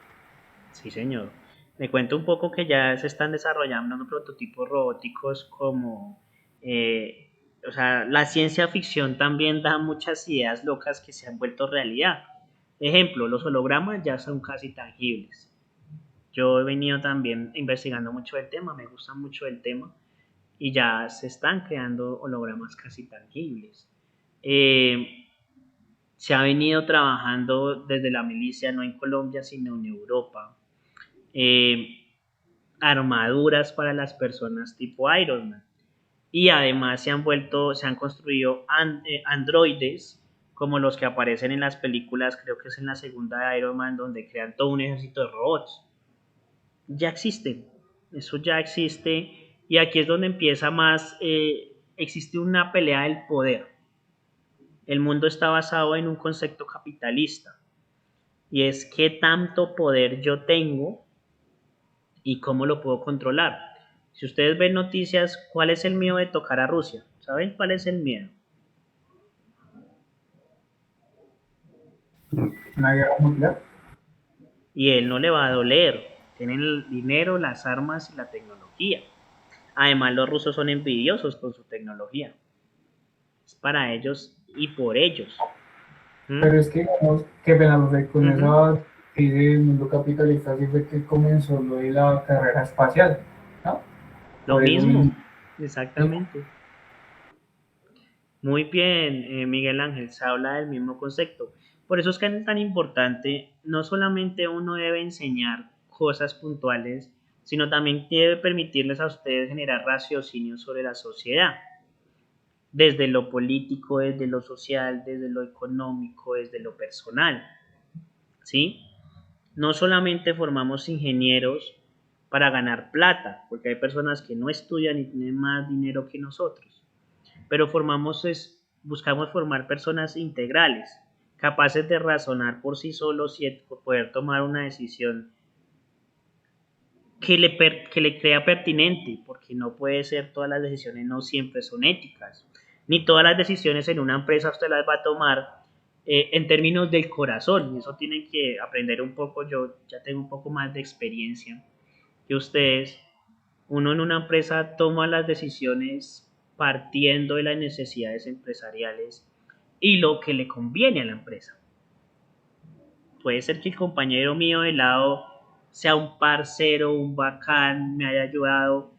Sí, señor. Le cuento un poco que ya se están desarrollando unos prototipos robóticos como, eh, o sea, la ciencia ficción también da muchas ideas locas que se han vuelto realidad. Ejemplo, los hologramas ya son casi tangibles. Yo he venido también investigando mucho el tema, me gusta mucho el tema y ya se están creando hologramas casi tangibles. Eh, Se ha venido trabajando desde la milicia, no en Colombia, sino en Europa. eh, Armaduras para las personas tipo Iron Man. Y además se han construido androides como los que aparecen en las películas, creo que es en la segunda de Iron Man, donde crean todo un ejército de robots. Ya existen, eso ya existe, y aquí es donde empieza más, existe una pelea del poder. El mundo está basado en un concepto capitalista, y es qué tanto poder yo tengo y cómo lo puedo controlar. Si ustedes ven noticias, ¿cuál es el miedo de tocar a Rusia? ¿Saben cuál es el miedo? Una guerra nuclear. Y él no le va a doler. Tienen el dinero, las armas y la tecnología. Además, los rusos son envidiosos con su tecnología. Es para ellos y por ellos. ¿Mm? Pero es que digamos que Benalufe con Ujú. esa crisis del mundo capitalista así fue que comenzó lo de la carrera espacial, ¿no? Lo Por eso mismo. mismo, exactamente. Muy bien, Miguel Ángel, se habla del mismo concepto. Por eso es que es tan importante, no solamente uno debe enseñar cosas puntuales, sino también debe permitirles a ustedes generar raciocinio sobre la sociedad, desde lo político, desde lo social, desde lo económico, desde lo personal, ¿sí? No solamente formamos ingenieros para ganar plata, porque hay personas que no estudian y tienen más dinero que nosotros, pero buscamos formar personas integrales, capaces de razonar por sí solos y poder tomar una decisión que le crea pertinente, porque no puede ser todas las decisiones, no siempre son éticas, ni todas las decisiones en una empresa usted las va a tomar en términos del corazón, y eso tienen que aprender un poco, yo ya tengo un poco más de experiencia que ustedes. Uno en una empresa toma las decisiones partiendo de las necesidades empresariales y lo que le conviene a la empresa. Puede ser que el compañero mío de lado sea un parcero, un bacán, me haya ayudado,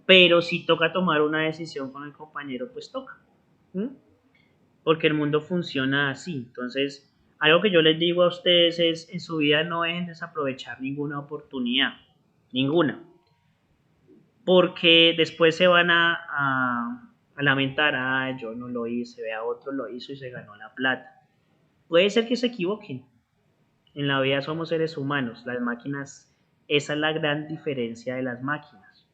pero si toca tomar una decisión con el compañero, pues toca. ¿Mm? Porque el mundo funciona así. Entonces, algo que yo les digo a ustedes es, en su vida no dejen desaprovechar ninguna oportunidad, ninguna, porque después se van a lamentar, ah, yo no lo hice, vea, otro lo hizo y se ganó la plata. Puede ser que se equivoquen. En la vida somos seres humanos, las máquinas, esa es la gran diferencia de las máquinas.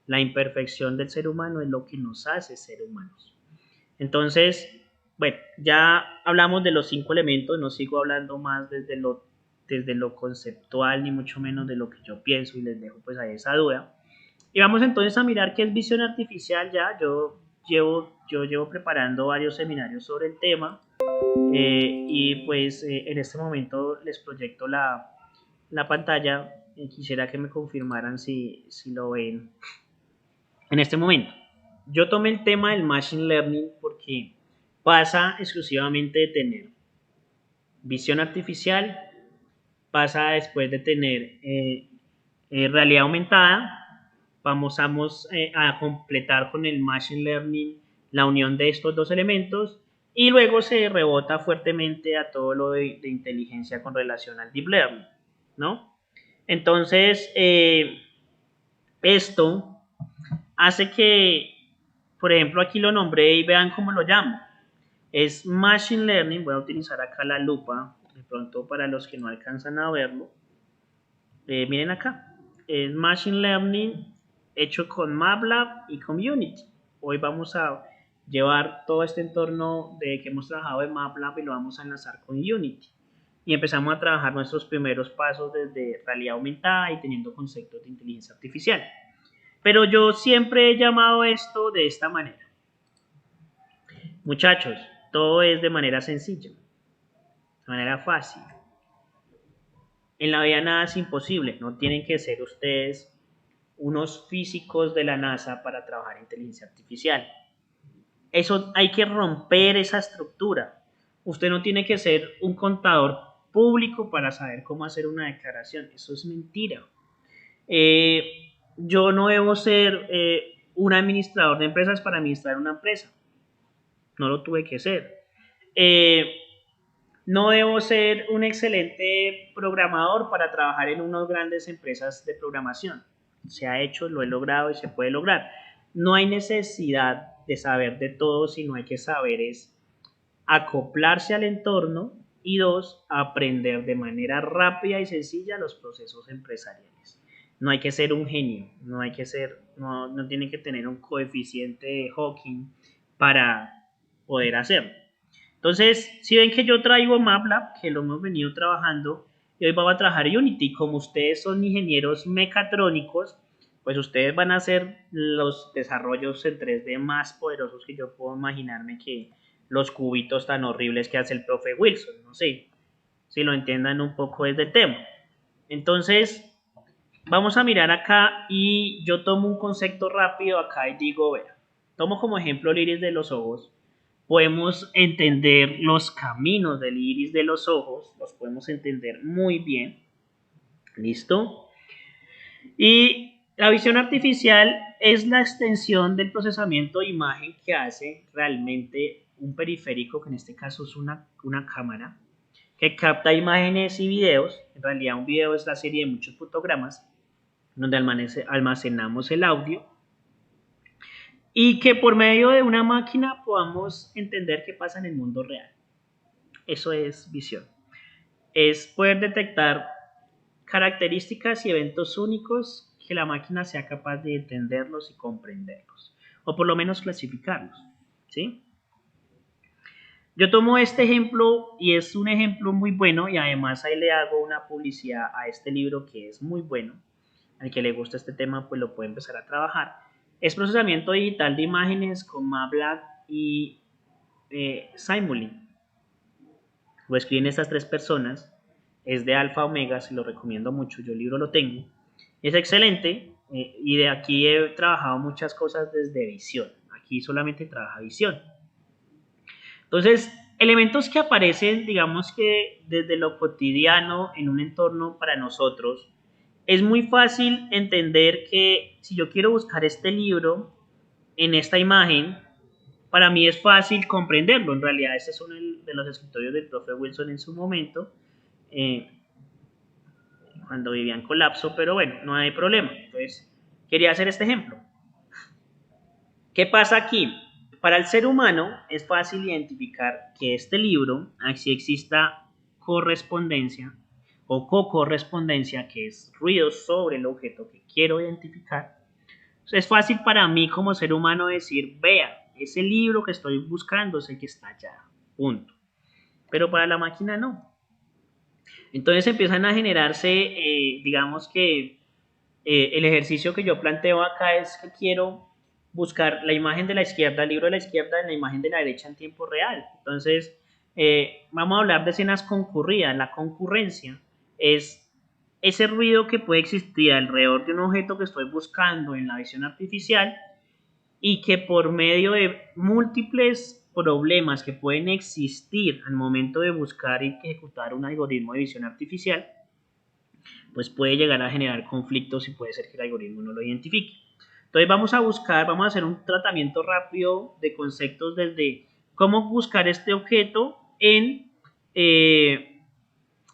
La imperfección del ser humano es lo que nos hace ser humanos. Entonces, bueno, ya hablamos de los 5 elementos, no sigo hablando más desde lo conceptual, ni mucho menos de lo que yo pienso, y les dejo pues ahí esa duda. Y vamos entonces a mirar qué es visión artificial ya. Yo llevo preparando varios seminarios sobre el tema, y pues en este momento les proyecto la pantalla y quisiera que me confirmaran si lo ven en este momento. Yo tomé el tema del Machine Learning porque pasa exclusivamente de tener visión artificial, pasa después de tener realidad aumentada, vamos a completar con el Machine Learning la unión de estos dos elementos y luego se rebota fuertemente a todo lo de inteligencia con relación al Deep Learning, ¿no? Entonces, esto hace que, por ejemplo, aquí lo nombré y vean cómo lo llamo. Es Machine Learning, voy a utilizar acá la lupa, de pronto para los que no alcanzan a verlo. Miren acá, es Machine Learning hecho con MATLAB y con Unity. Hoy vamos a llevar todo este entorno de que hemos trabajado en MATLAB y lo vamos a enlazar con Unity. Y empezamos a trabajar nuestros primeros pasos desde realidad aumentada y teniendo conceptos de inteligencia artificial. Pero yo siempre he llamado esto de esta manera. Muchachos, todo es de manera sencilla, de manera fácil. En la vida nada es imposible, no tienen que ser ustedes unos físicos de la NASA para trabajar en inteligencia artificial. Eso hay que romper esa estructura. Usted no tiene que ser un contador público para saber cómo hacer una declaración. Eso es mentira. Yo no debo ser un administrador de empresas para administrar una empresa. No lo tuve que ser. No debo ser un excelente programador para trabajar en unas grandes empresas de programación. Se ha hecho, lo he logrado y se puede lograr. No hay necesidad de saber de todo, sino hay que saber es acoplarse al entorno y dos, aprender de manera rápida y sencilla los procesos empresariales. No hay que ser un genio, no tiene que tener un coeficiente de Hawking para poder hacerlo. Entonces, si ven que yo traigo MATLAB, que lo hemos venido trabajando, y hoy vamos a trabajar Unity. Como ustedes son ingenieros mecatrónicos, pues ustedes van a hacer los desarrollos en 3D más poderosos que yo puedo imaginarme, que los cubitos tan horribles que hace el profe Wilson. No sé si lo entiendan un poco desde el tema. Entonces, vamos a mirar acá y yo tomo un concepto rápido acá y digo, vea, tomo como ejemplo el iris de los ojos. Podemos entender los caminos del iris de los ojos, los podemos entender muy bien. ¿Listo? Y la visión artificial es la extensión del procesamiento de imagen que hace realmente un periférico, que en este caso es una cámara, que capta imágenes y videos. En realidad un video es la serie de muchos fotogramas, donde almacenamos el audio, y que por medio de una máquina podamos entender qué pasa en el mundo real. Eso es visión. Es poder detectar características y eventos únicos que la máquina sea capaz de entenderlos y comprenderlos, o por lo menos clasificarlos, ¿sí? Yo tomo este ejemplo y es un ejemplo muy bueno, y además ahí le hago una publicidad a este libro que es muy bueno. Al que le gusta este tema, pues lo puede empezar a trabajar. Es procesamiento digital de imágenes con MATLAB y Simulink. Lo escriben estas tres personas. Es de Alfa Omega, se lo recomiendo mucho. Yo el libro lo tengo. Es excelente y de aquí he trabajado muchas cosas desde visión. Aquí solamente trabaja visión. Entonces, elementos que aparecen, digamos que desde lo cotidiano en un entorno para nosotros. Es muy fácil entender que si yo quiero buscar este libro en esta imagen, para mí es fácil comprenderlo. En realidad, este es uno de los escritorios del profe Wilson en su momento, cuando vivía en colapso, pero bueno, no hay problema. Entonces, quería hacer este ejemplo. ¿Qué pasa aquí? Para el ser humano es fácil identificar que este libro, así exista correspondencia, o co-correspondencia, que es ruido sobre el objeto que quiero identificar. Es fácil para mí como ser humano decir, vea, ese libro que estoy buscando es el que está allá, punto. Pero para la máquina no. Entonces empiezan a generarse, digamos que el ejercicio que yo planteo acá es que quiero buscar la imagen de la izquierda, el libro de la izquierda, en la imagen de la derecha en tiempo real. Entonces, vamos a hablar de escenas concurridas. La concurrencia es ese ruido que puede existir alrededor de un objeto que estoy buscando en la visión artificial y que por medio de múltiples problemas que pueden existir al momento de buscar y ejecutar un algoritmo de visión artificial, pues puede llegar a generar conflictos y puede ser que el algoritmo no lo identifique. Entonces vamos a hacer un tratamiento rápido de conceptos desde cómo buscar este objeto en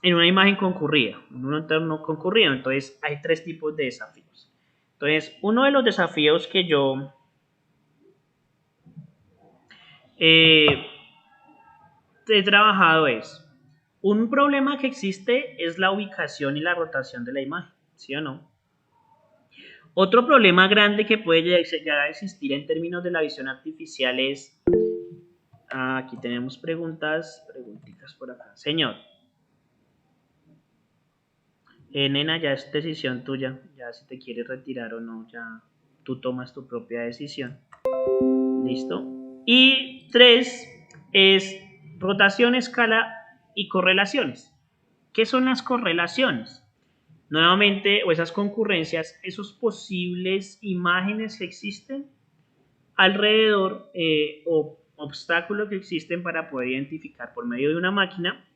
una imagen concurrida, en un entorno concurrido. Entonces hay tres tipos de desafíos. Entonces uno de los desafíos que yo he trabajado es, un problema que existe es la ubicación y la rotación de la imagen, ¿sí o no? Otro problema grande que puede llegar a existir en términos de la visión artificial es, aquí tenemos preguntitas por acá. Señor, nena, ya es decisión tuya, ya si te quieres retirar o no, ya tú tomas tu propia decisión. ¿Listo? Y 3 es rotación, escala y correlaciones. ¿Qué son las correlaciones? Nuevamente, o esas concurrencias, esos posibles imágenes que existen alrededor o obstáculos que existen para poder identificar por medio de una máquina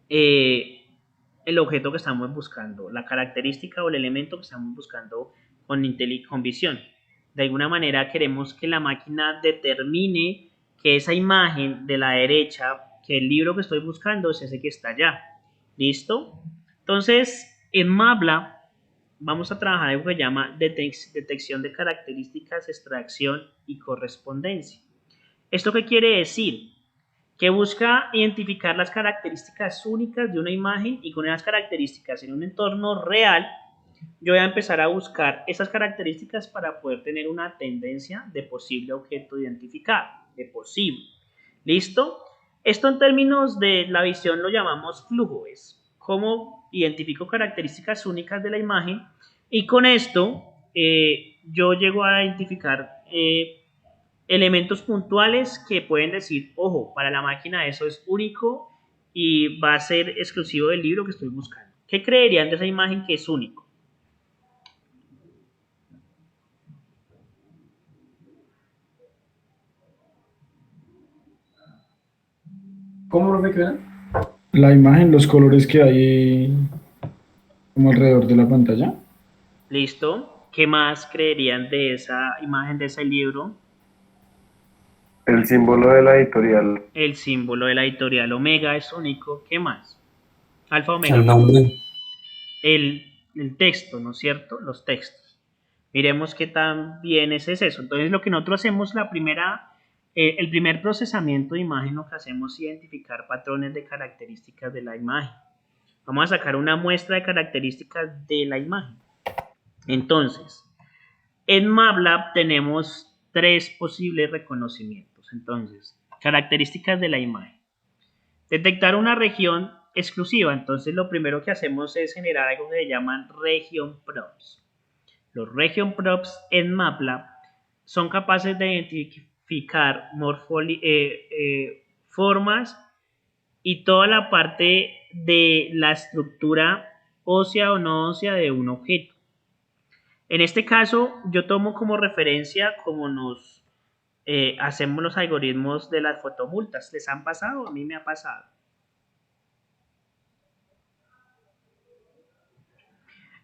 el objeto que estamos buscando, la característica o el elemento que estamos buscando con visión. De alguna manera queremos que la máquina determine que esa imagen de la derecha, que el libro que estoy buscando es ese que está allá. ¿Listo? Entonces, en MATLAB vamos a trabajar algo que se llama detección de características, extracción y correspondencia. ¿Esto qué quiere decir? Que busca identificar las características únicas de una imagen y con esas características en un entorno real, yo voy a empezar a buscar esas características para poder tener una tendencia de posible objeto identificado, de posible. ¿Listo? Esto en términos de la visión lo llamamos flujo, es cómo identifico características únicas de la imagen y con esto yo llego a identificar elementos puntuales que pueden decir, ojo, para la máquina eso es único y va a ser exclusivo del libro que estoy buscando. ¿Qué creerían de esa imagen que es único? ¿Cómo lo queda? La imagen, los colores que hay como alrededor de la pantalla. ¿Listo? ¿Qué más creerían de esa imagen de ese libro? El símbolo de la editorial. El símbolo de la editorial Omega es único. ¿Qué más? Alfa Omega. El nombre. El texto, ¿no es cierto? Los textos. Miremos qué tan bien es eso. Entonces, lo que nosotros hacemos, el primer procesamiento de imagen, lo que hacemos es identificar patrones de características de la imagen. Vamos a sacar una muestra de características de la imagen. Entonces, en MATLAB tenemos 3 posibles reconocimientos. Entonces, características de la imagen. Detectar una región exclusiva. Entonces, lo primero que hacemos es generar algo que se llaman region props. Los region props en MATLAB son capaces de identificar formas y toda la parte de la estructura ósea o no ósea de un objeto. En este caso, yo tomo como referencia como nos hacemos los algoritmos de las fotomultas. ¿Les han pasado? A mí me ha pasado.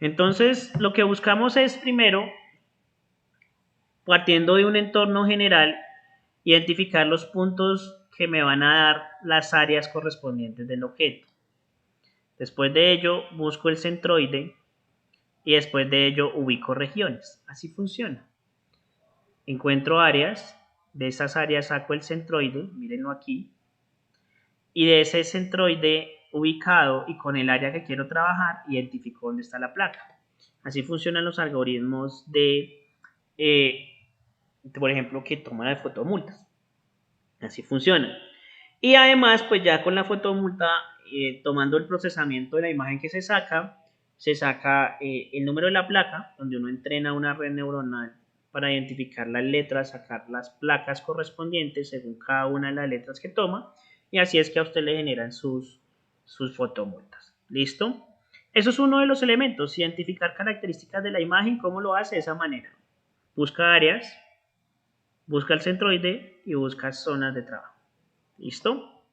Entonces, lo que buscamos es primero, partiendo de un entorno general, identificar los puntos que me van a dar las áreas correspondientes del objeto. Después de ello, busco el centroide y después de ello ubico regiones. Así funciona. Encuentro áreas, de esas áreas saco el centroide, mírenlo aquí, y de ese centroide ubicado y con el área que quiero trabajar, identifico dónde está la placa. Así funcionan los algoritmos de por ejemplo, que toman las fotomultas. Así funciona. Y además, pues ya con la fotomulta, tomando el procesamiento de la imagen que se saca el número de la placa, donde uno entrena una red neuronal para identificar las letras, sacar las placas correspondientes según cada una de las letras que toma, y así es que a usted le generan sus fotomultas. ¿Listo? Eso es uno de los elementos, identificar características de la imagen. ¿Cómo lo hace? De esa manera. Busca áreas, busca el centroide y busca zonas de trabajo. ¿Listo?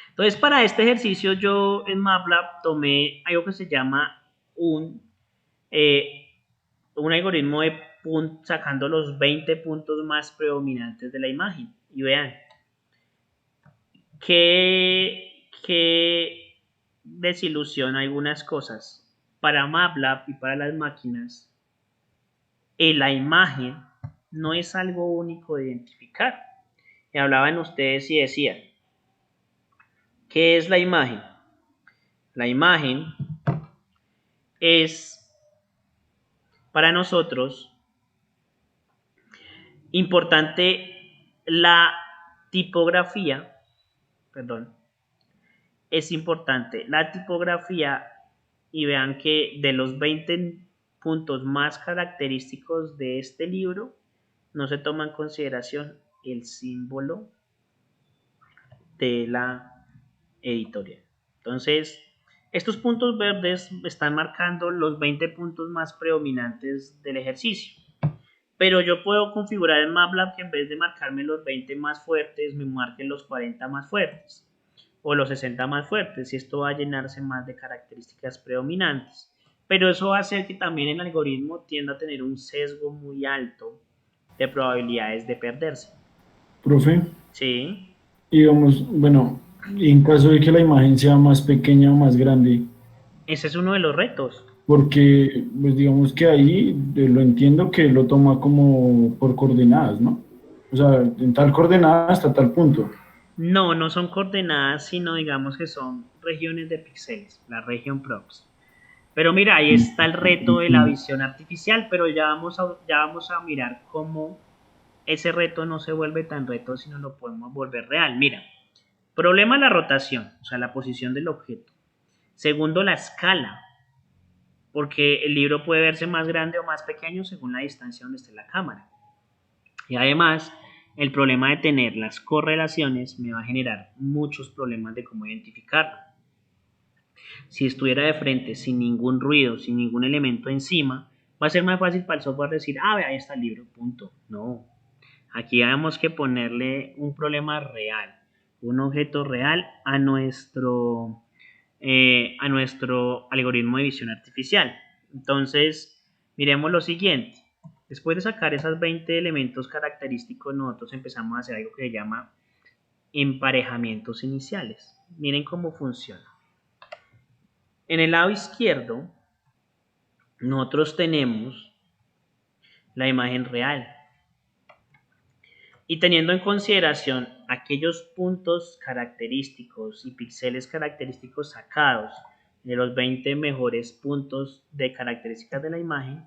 Entonces, para este ejercicio yo en MATLAB tomé algo que se llama un algoritmo de sacando los 20 puntos más predominantes de la imagen. Y vean, que desilusiona algunas cosas. Para MATLAB y para las máquinas, la imagen no es algo único de identificar. Y hablaban ustedes y decían, ¿qué es la imagen? La imagen es Para nosotros, importante la tipografía, perdón, es importante la tipografía y vean que de los 20 puntos más característicos de este libro, no se toma en consideración el símbolo de la editorial. Entonces, estos puntos verdes están marcando los 20 puntos más predominantes del ejercicio. Pero yo puedo configurar en MATLAB que en vez de marcarme los 20 más fuertes, me marquen los 40 más fuertes o los 60 más fuertes, y esto va a llenarse más de características predominantes. Pero eso va a hacer que también el algoritmo tienda a tener un sesgo muy alto de probabilidades de perderse. Profe, ¿Sí? digamos, bueno, en caso de que la imagen sea más pequeña o más grande, Ese es uno de los retos. porque pues digamos que ahí lo entiendo que lo toma como por coordenadas, ¿no? O sea, en tal coordenada hasta tal punto. No, no son coordenadas, sino digamos que son regiones de píxeles, la región prox. Pero mira, ahí está el reto de la visión artificial, pero ya vamos a mirar cómo ese reto no se vuelve tan reto, sino lo podemos volver real. Mira, problema la rotación, o sea, la posición del objeto. Segundo, la escala, porque el libro puede verse más grande o más pequeño según la distancia donde esté la cámara. Y además, el problema de tener las correlaciones me va a generar muchos problemas de cómo identificarlo. Si estuviera de frente sin ningún ruido, sin ningún elemento encima, va a ser más fácil para el software decir, ah, ahí está el libro, punto. No, aquí tenemos que ponerle un problema real, un objeto real a nuestro algoritmo de visión artificial. Entonces, miremos lo siguiente. Después de sacar esos 20 elementos característicos, nosotros empezamos a hacer algo que se llama emparejamientos iniciales. Miren cómo funciona. En el lado izquierdo, nosotros tenemos la imagen real. Y teniendo en consideración aquellos puntos característicos y píxeles característicos sacados de los 20 mejores puntos de características de la imagen,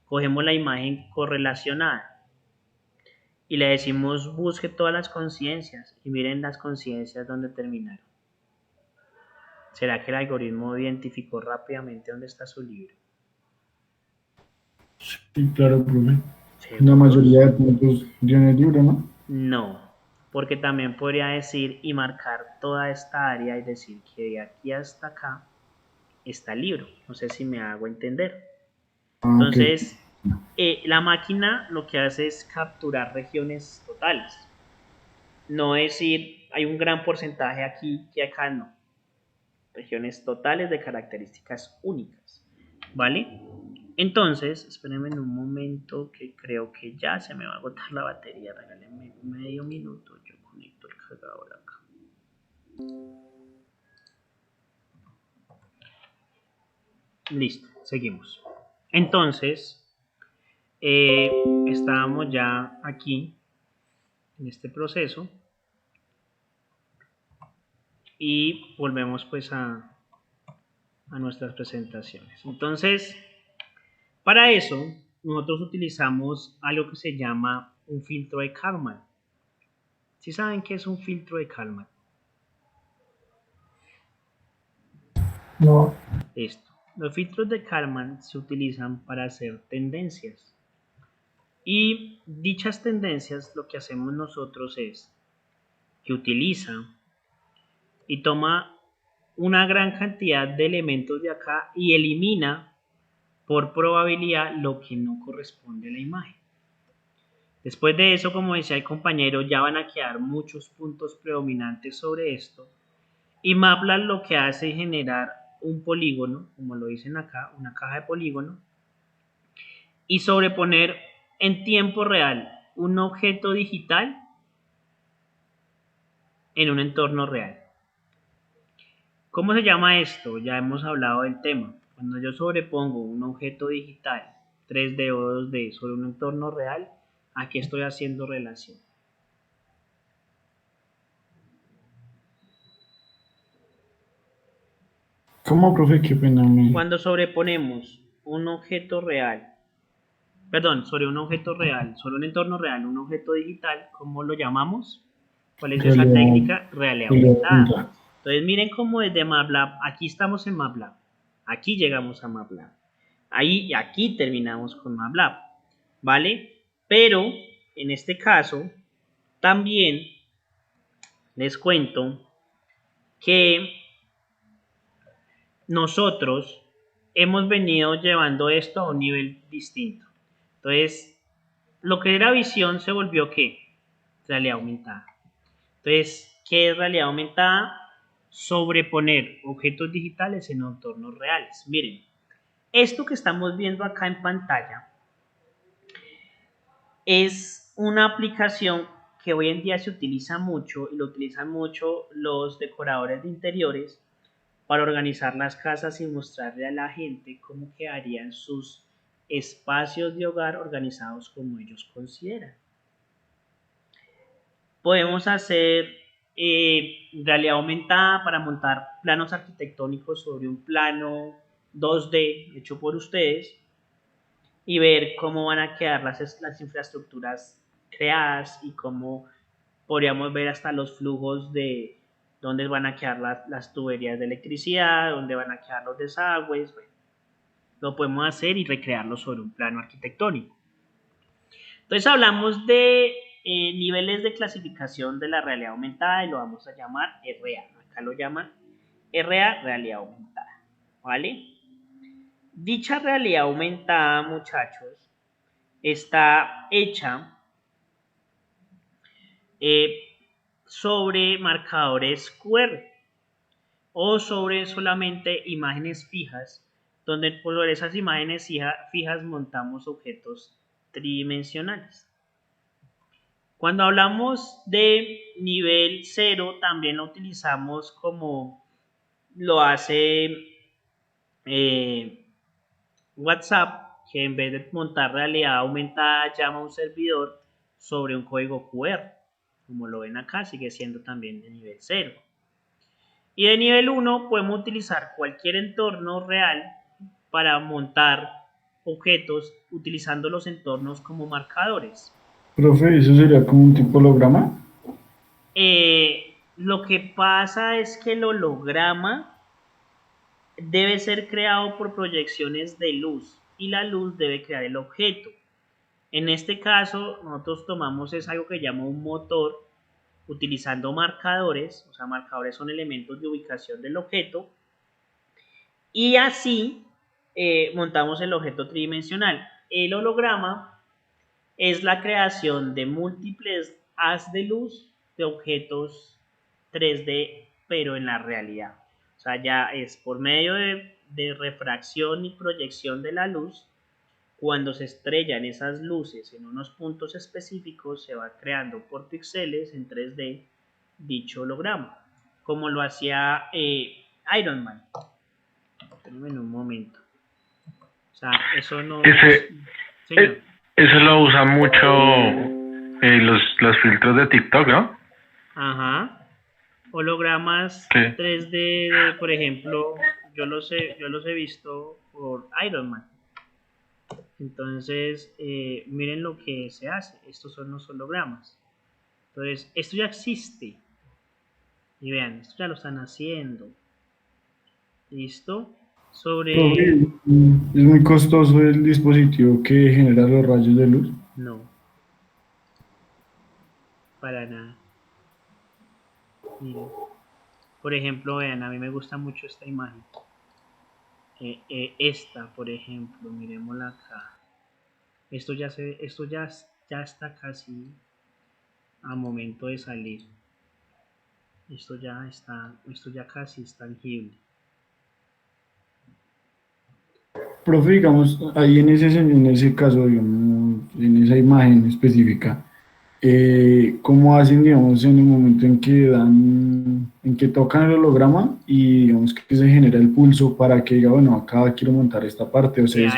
cogemos la imagen correlacionada y le decimos busque todas las coincidencias y miren las coincidencias donde terminaron. ¿Será que el algoritmo identificó rápidamente dónde está su libro? Sí, claro, profe. La ¿Seguros? mayoría de puntos tiene el libro, ¿no? No, porque también podría decir y marcar toda esta área y decir que de aquí hasta acá está el libro. No sé si me hago entender. Ah, ok. Entonces, la máquina lo que hace es capturar regiones totales. No decir, hay un gran porcentaje aquí que acá no. Regiones totales de características únicas. ¿Vale? Entonces, espérenme en un momento que creo que ya se me va a agotar la batería. Regálenme medio minuto. Yo conecto el cargador acá. Listo, seguimos. Entonces, estábamos ya aquí en este proceso y volvemos pues a nuestras presentaciones. Entonces, para eso, nosotros utilizamos algo que se llama un filtro de Kalman. ¿Sí saben qué es un filtro de Kalman? No, Listo. Los filtros de Kalman se utilizan para hacer tendencias. Y dichas tendencias lo que hacemos nosotros es que utiliza y toma una gran cantidad de elementos de acá y elimina por probabilidad lo que no corresponde a la imagen. Después de eso, como decía el compañero, ya van a quedar muchos puntos predominantes sobre esto. Y MATLAB lo que hace es generar un polígono, como lo dicen acá, una caja de polígono, y sobreponer en tiempo real un objeto digital en un entorno real. ¿Cómo se llama esto? Ya hemos hablado del tema. Cuando yo sobrepongo un objeto digital 3D o 2D sobre un entorno real, aquí estoy haciendo relación. ¿Cómo, profe? Qué pena. Cuando sobreponemos un objeto real perdón, sobre un objeto real, sobre un entorno real, un objeto digital, ¿cómo lo llamamos? ¿Cuál es esa Realidad, técnica? Realidad realidad aumentada. aumentada. Entonces miren cómo desde MATLAB, aquí estamos en MATLAB, aquí llegamos a MATLAB, ahí, aquí terminamos con MATLAB, ¿vale? Pero en este caso también les cuento que nosotros hemos venido llevando esto a un nivel distinto. Entonces, lo que era visión se volvió ¿qué? Realidad aumentada. Entonces, ¿qué es realidad aumentada? Sobreponer objetos digitales en entornos reales. Miren, esto que estamos viendo acá en pantalla es una aplicación que hoy en día se utiliza mucho y lo utilizan mucho los decoradores de interiores para organizar las casas y mostrarle a la gente cómo quedarían sus espacios de hogar organizados como ellos consideran. Podemos hacer realidad aumentada para montar planos arquitectónicos sobre un plano 2D hecho por ustedes y ver cómo van a quedar las infraestructuras creadas y cómo podríamos ver hasta los flujos de dónde van a quedar las tuberías de electricidad, dónde van a quedar los desagües. Bueno, lo podemos hacer y recrearlo sobre un plano arquitectónico. Entonces hablamos de niveles de clasificación de la realidad aumentada y lo vamos a llamar RA. Acá lo llaman RA, realidad aumentada. ¿Vale? Dicha realidad aumentada, muchachos, está hecha sobre marcadores QR o sobre solamente imágenes fijas, donde por esas imágenes fijas montamos objetos tridimensionales. Cuando hablamos de nivel 0, también lo utilizamos como lo hace WhatsApp, que en vez de montar realidad aumentada llama a un servidor sobre un código QR. Como lo ven acá, sigue siendo también de nivel 0. Y de nivel 1 podemos utilizar cualquier entorno real para montar objetos utilizando los entornos como marcadores. Profe, ¿eso sería como un tipo holograma? Lo que pasa es que el holograma debe ser creado por proyecciones de luz y la luz debe crear el objeto. En este caso, nosotros tomamos algo que llama un motor utilizando marcadores, o sea, marcadores son elementos de ubicación del objeto, y así montamos el objeto tridimensional. El holograma es la creación de múltiples haz de luz de objetos 3D, pero en la realidad. O sea, ya es por medio de refracción y proyección de la luz. Cuando se estrellan esas luces en unos puntos específicos, se va creando por píxeles en 3D dicho holograma, como lo hacía Iron Man. En un momento. O sea, eso no... Señor. Eso lo usan mucho los filtros de TikTok, ¿no? Ajá. Hologramas Sí. 3D, por ejemplo, yo los he visto por Iron Man. Entonces, miren lo que se hace. Estos son los hologramas. Entonces, esto ya existe. Y vean, esto ya lo están haciendo. ¿Listo? Sobre... Profe, ¿es muy costoso el dispositivo que genera los rayos de luz? No. Para nada. Miren. Por ejemplo, vean, a mí me gusta mucho esta imagen. Esta, por ejemplo, miremosla acá. Esto ya está casi a momento de salir. Esto ya casi es tangible. Profe, digamos, ahí en ese caso, digamos, en esa imagen específica, ¿cómo hacen, digamos, en el momento en que tocan el holograma y, digamos, que se genera el pulso para que diga, bueno, acá quiero montar esta parte? O sea,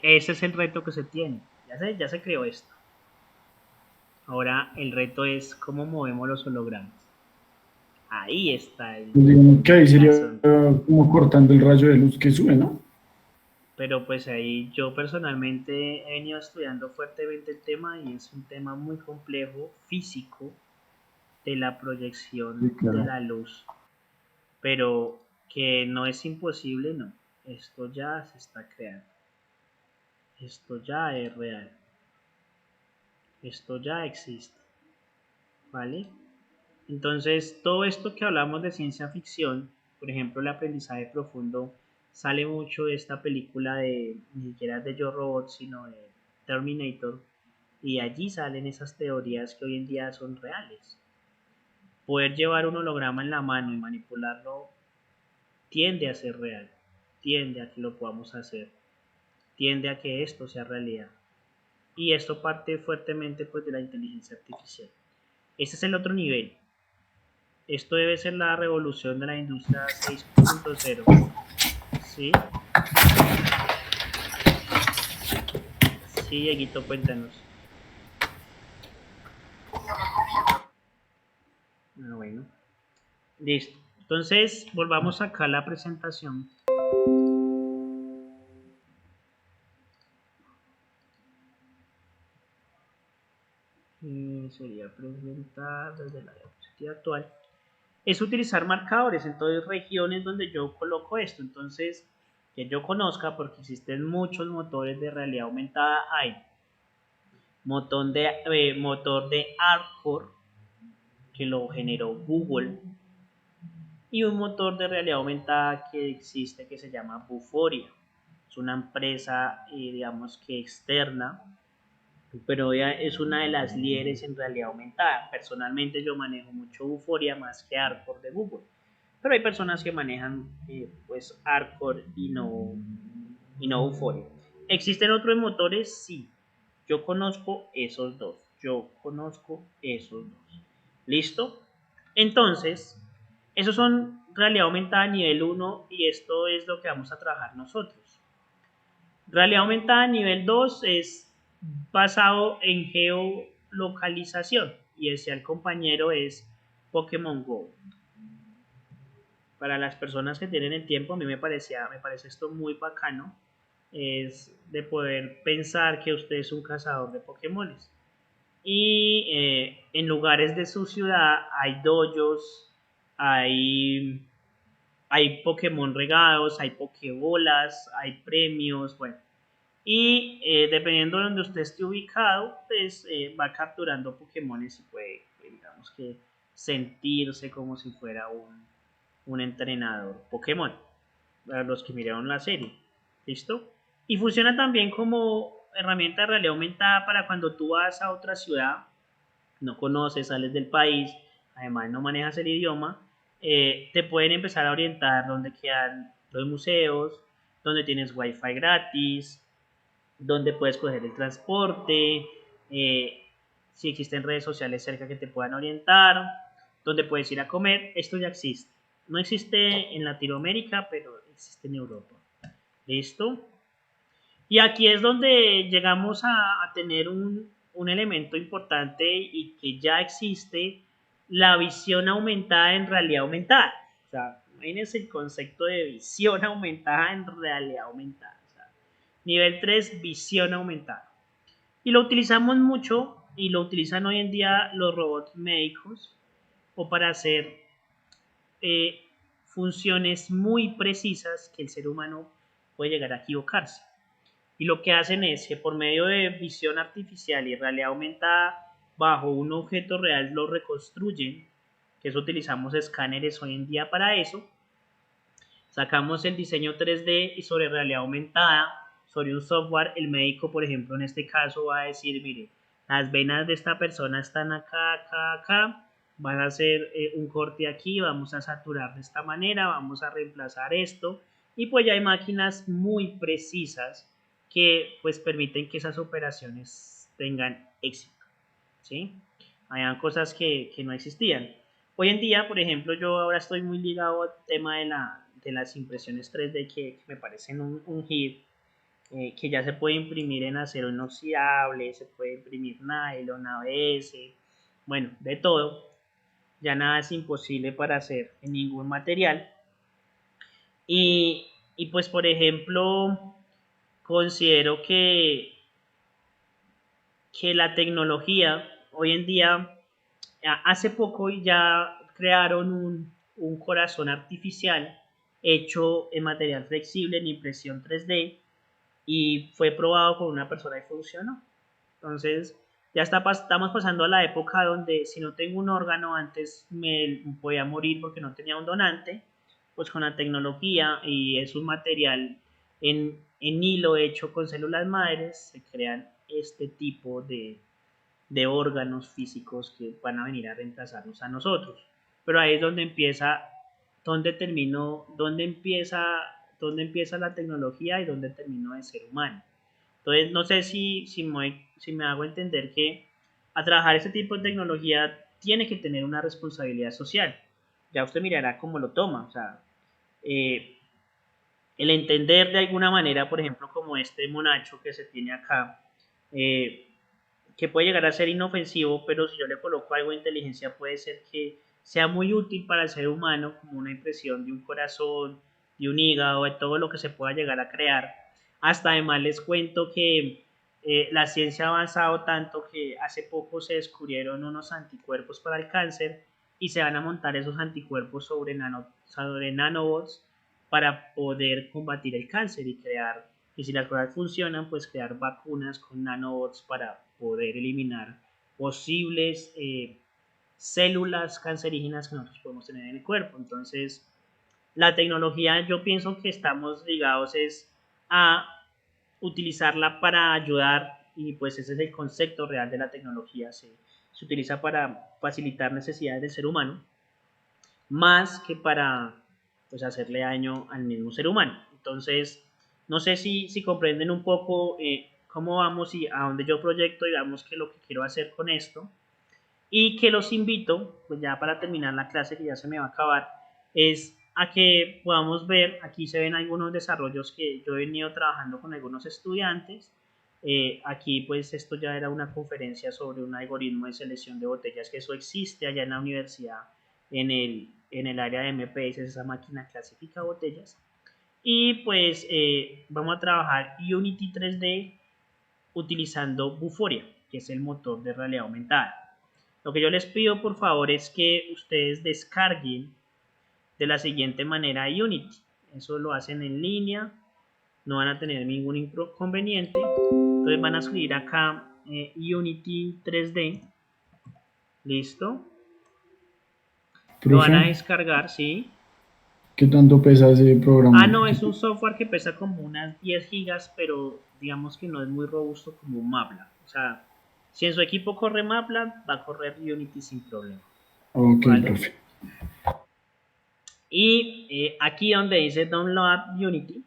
Ese es el reto que se tiene. Ya se creó esto. Ahora el reto es cómo movemos los hologramas. Ahí está digamos que ahí sería como cortando el rayo de luz que sube, ¿no? pero pues ahí yo personalmente he venido estudiando fuertemente el tema y es un tema muy complejo físico de la Sí, proyección de claro. la luz, pero que no es imposible, no. Esto ya se está creando, esto ya es real, esto ya existe, ¿vale? Entonces, todo esto que hablamos de ciencia ficción, por ejemplo, el aprendizaje profundo, sale mucho de esta película de, ni siquiera de Yo Robot, sino de Terminator, y allí salen esas teorías que hoy en día son reales. Poder llevar un holograma en la mano y manipularlo tiende a ser real, tiende a que lo podamos hacer, tiende a que esto sea realidad. Y esto parte fuertemente pues de la inteligencia artificial. Este es el otro nivel. Esto debe ser la revolución de la industria 6.0. ¿Sí? Sí, Dieguito, cuéntanos. Ah, bueno. Listo. Entonces, volvamos acá a la presentación. Sería presentar desde la diapositiva actual. Es utilizar marcadores, entonces regiones donde yo coloco esto. Entonces, que yo conozca, porque existen muchos motores de realidad aumentada, hay motor de Arcor, que lo generó Google, y un motor de realidad aumentada que existe que se llama Vuforia. Es una empresa, digamos que externa, pero ella es una de las líderes en realidad aumentada. Personalmente yo manejo mucho Vuforia más que Arcor de Google, pero hay personas que manejan pues Arcor y no Vuforia. ¿Existen otros motores? Sí. Yo conozco esos dos. Yo conozco esos dos. ¿Listo? Entonces, esos son realidad aumentada nivel 1 y esto es lo que vamos a trabajar nosotros. Realidad aumentada nivel 2 es basado en geolocalización y decía el compañero es Pokémon Go. Para las personas que tienen el tiempo, a mí me parece esto muy bacano, es de poder pensar que usted es un cazador de Pokémones. Y en lugares de su ciudad hay dojos, hay, hay Pokémon regados, hay Pokébolas, hay premios, bueno. Y dependiendo de donde usted esté ubicado, pues va capturando Pokémones y puede, digamos que, sentirse como si fuera un entrenador Pokémon, para los que miraron la serie. ¿Listo? Y funciona también como herramienta de realidad aumentada para cuando tú vas a otra ciudad, no conoces, sales del país, además no manejas el idioma, te pueden empezar a orientar dónde quedan los museos, dónde tienes wifi gratis, dónde puedes coger el transporte, si existen redes sociales cerca que te puedan orientar, dónde puedes ir a comer. Esto ya existe. No existe en Latinoamérica, pero existe en Europa. ¿Listo? Y aquí es donde llegamos a tener un elemento importante y que ya existe, la visión aumentada en realidad aumentada. O sea, imagínense el concepto de visión aumentada en realidad aumentada. O sea, nivel 3, visión aumentada. Y lo utilizamos mucho y lo utilizan hoy en día los robots médicos o para hacer eh, funciones muy precisas que el ser humano puede llegar a equivocarse. Y lo que hacen es que por medio de visión artificial y realidad aumentada bajo un objeto real lo reconstruyen, que eso utilizamos escáneres hoy en día para eso, sacamos el diseño 3D y sobre realidad aumentada, sobre un software, el médico, por ejemplo, en este caso va a decir, mire, las venas de esta persona están acá, acá, acá, van a hacer un corte aquí, vamos a saturar de esta manera, vamos a reemplazar esto, y pues ya hay máquinas muy precisas que pues permiten que esas operaciones tengan éxito, ¿sí? Habían cosas que no existían. Hoy en día, por ejemplo, yo ahora estoy muy ligado al tema de las impresiones 3D que me parecen un hit, que ya se puede imprimir en acero inoxidable, se puede imprimir nylon, ABS, bueno, de todo. Ya nada es imposible para hacer en ningún material. Y pues, por ejemplo, considero que la tecnología hoy en día, hace poco ya crearon un corazón artificial hecho en material flexible en impresión 3D y fue probado con una persona y funcionó. Entonces, ya estamos pasando a la época donde si no tengo un órgano, antes me podía morir porque no tenía un donante, pues con la tecnología y es un material en hilo hecho con células madres, se crean este tipo de órganos físicos que van a venir a reemplazarnos a nosotros. Pero ahí es donde empieza, dónde empieza la tecnología y dónde terminó el ser humano. Entonces, no sé si me hago entender que a trabajar este tipo de tecnología tiene que tener una responsabilidad social. Ya usted mirará cómo lo toma. O sea, eh, el entender de alguna manera, por ejemplo, como este monacho que se tiene acá, eh, que puede llegar a ser inofensivo, pero si yo le coloco algo de inteligencia puede ser que sea muy útil para el ser humano, como una impresión de un corazón, de un hígado, de todo lo que se pueda llegar a crear. Hasta además les cuento que la ciencia ha avanzado tanto que hace poco se descubrieron unos anticuerpos para el cáncer y se van a montar esos anticuerpos sobre nanobots para poder combatir el cáncer y crear, y si las cosas funcionan, pues crear vacunas con nanobots para poder eliminar posibles células cancerígenas que nosotros podemos tener en el cuerpo. Entonces, la tecnología yo pienso que estamos ligados es a utilizarla para ayudar y pues ese es el concepto real de la tecnología. Se utiliza para facilitar necesidades del ser humano más que para pues hacerle daño al mismo ser humano. Entonces, no sé si comprenden un poco cómo vamos y a dónde yo proyecto, digamos que lo que quiero hacer con esto y que los invito, pues ya para terminar la clase que ya se me va a acabar, es a que podamos ver, aquí se ven algunos desarrollos que yo he venido trabajando con algunos estudiantes. Aquí pues esto ya era una conferencia sobre un algoritmo de selección de botellas, que eso existe allá en la universidad, en el área de MPS, esa máquina clasifica botellas. Y pues vamos a trabajar Unity 3D utilizando Vuforia, que es el motor de realidad aumentada. Lo que yo les pido por favor es que ustedes descarguen de la siguiente manera Unity. Eso lo hacen en línea, no van a tener ningún inconveniente. Entonces van a escribir acá Unity 3D. Listo. Lo van a Profe, descargar, ¿sí? ¿qué tanto pesa ese programa? No, es un software que pesa como unas 10 gigas, pero digamos que no es muy robusto como MATLAB. O sea, si en su equipo corre MATLAB, va a correr Unity sin problema. Ok, ¿Vale? profe. Y aquí donde dice Download Unity,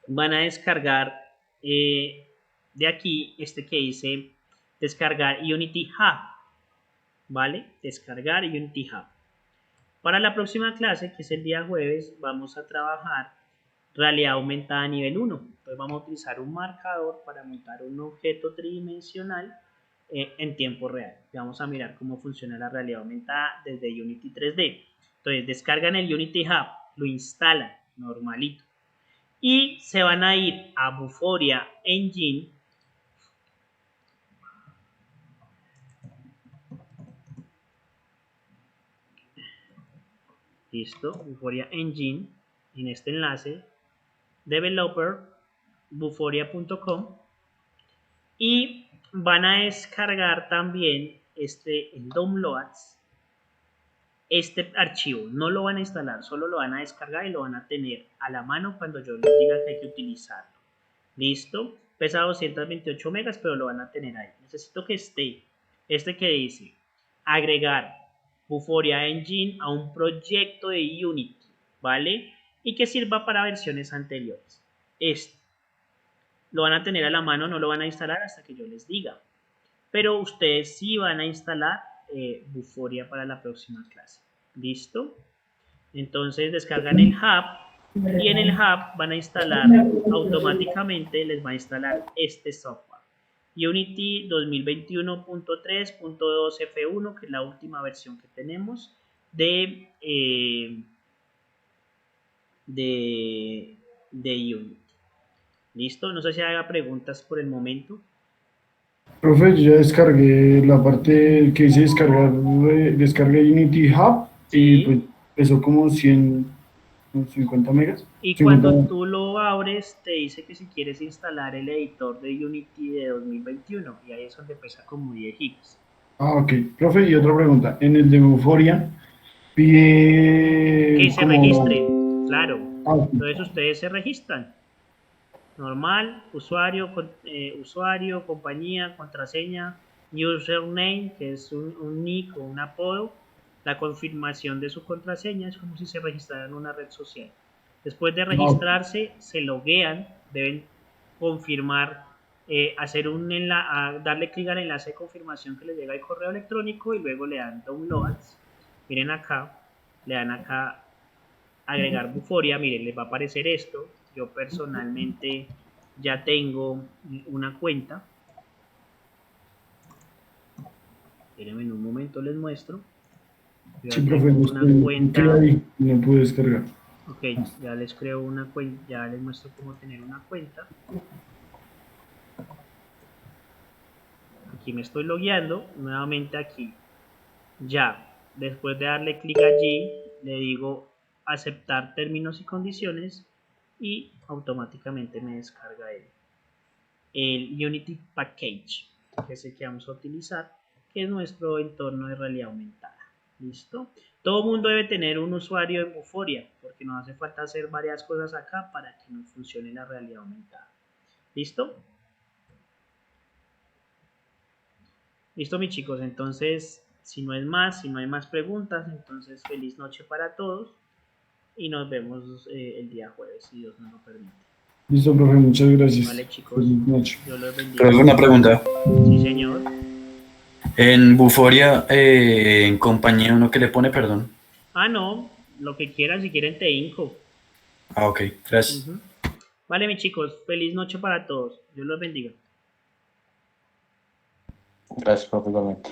van a descargar de aquí este que dice descargar Unity Hub. ¿Vale? Descargar Unity Hub. Para la próxima clase, que es el día jueves, vamos a trabajar realidad aumentada a nivel 1. Entonces vamos a utilizar un marcador para montar un objeto tridimensional en tiempo real. Y vamos a mirar cómo funciona la realidad aumentada desde Unity 3D. Entonces descargan el Unity Hub, lo instalan normalito y se van a ir a Vuforia Engine. Listo, Vuforia Engine, en este enlace developer.vuforia.com y van a descargar también el downloads, este archivo. No lo van a instalar, solo lo van a descargar y lo van a tener a la mano cuando yo les diga que hay que utilizarlo. Listo, pesa 228 megas, pero lo van a tener ahí. Necesito que esté este que dice agregar Vuforia Engine a un proyecto de Unity, ¿vale? Y que sirva para versiones anteriores. Este lo van a tener a la mano, no lo van a instalar hasta que yo les diga. Pero ustedes sí van a instalar Vuforia para la próxima clase. ¿Listo? Entonces descargan el hub y en el hub van a instalar automáticamente, les va a instalar este software. Unity 2021.3.2 F1, que es la última versión que tenemos de Unity. ¿Listo? No sé si haya preguntas por el momento. Profe, yo ya descargué la parte que dice descargar, descargué Unity Hub y Sí. pues pesó como 100, unos 50 megas. Y 50. cuando tú lo abres, te dice que si quieres instalar el editor de Unity de 2021, y ahí es donde pesa como 10 gigas. Ah, ok. Profe, y otra pregunta. En el de Euphoria pide Que se como... registren, claro. Ah, Entonces ustedes se registran. Normal, usuario, compañía, contraseña, username, que es un nick o un apodo, la confirmación de su contraseña, es como si se registraran en una red social. Después de no. registrarse, se loguean, deben confirmar, darle clic al enlace de confirmación que les llega al correo electrónico y luego le dan downloads. Miren acá, le dan acá agregar Buforia, miren, les va a aparecer esto. Yo personalmente ya tengo una cuenta. Espérenme en un momento, les muestro. Yo Sí, ya profe, tengo una estoy cuenta. ahí, no pude descargar. Ok, ya les creo una cuenta, ya les muestro cómo tener una cuenta. Aquí me estoy logueando, nuevamente aquí. Ya, después de darle clic allí, le digo aceptar términos y condiciones y automáticamente me descarga el Unity Package, que es el que vamos a utilizar, que es nuestro entorno de realidad aumentada. ¿Listo? Todo mundo debe tener un usuario en Buforia, porque nos hace falta hacer varias cosas acá para que nos funcione la realidad aumentada. ¿Listo? Listo, mis chicos. Entonces, si no hay más preguntas, entonces feliz noche para todos y nos vemos el día jueves, si Dios nos lo permite. Listo, profe, muchas gracias. Vale, chicos. Feliz noche. Dios los bendiga. Pero una pregunta. Sí, señor. En Buforia, en compañía, ¿uno que le pone perdón? Ah, no, lo que quieran, si quieren te hinco. Ah, ok, gracias. Vale, mis chicos, feliz noche para todos. Dios los bendiga. Gracias, profe, igualmente.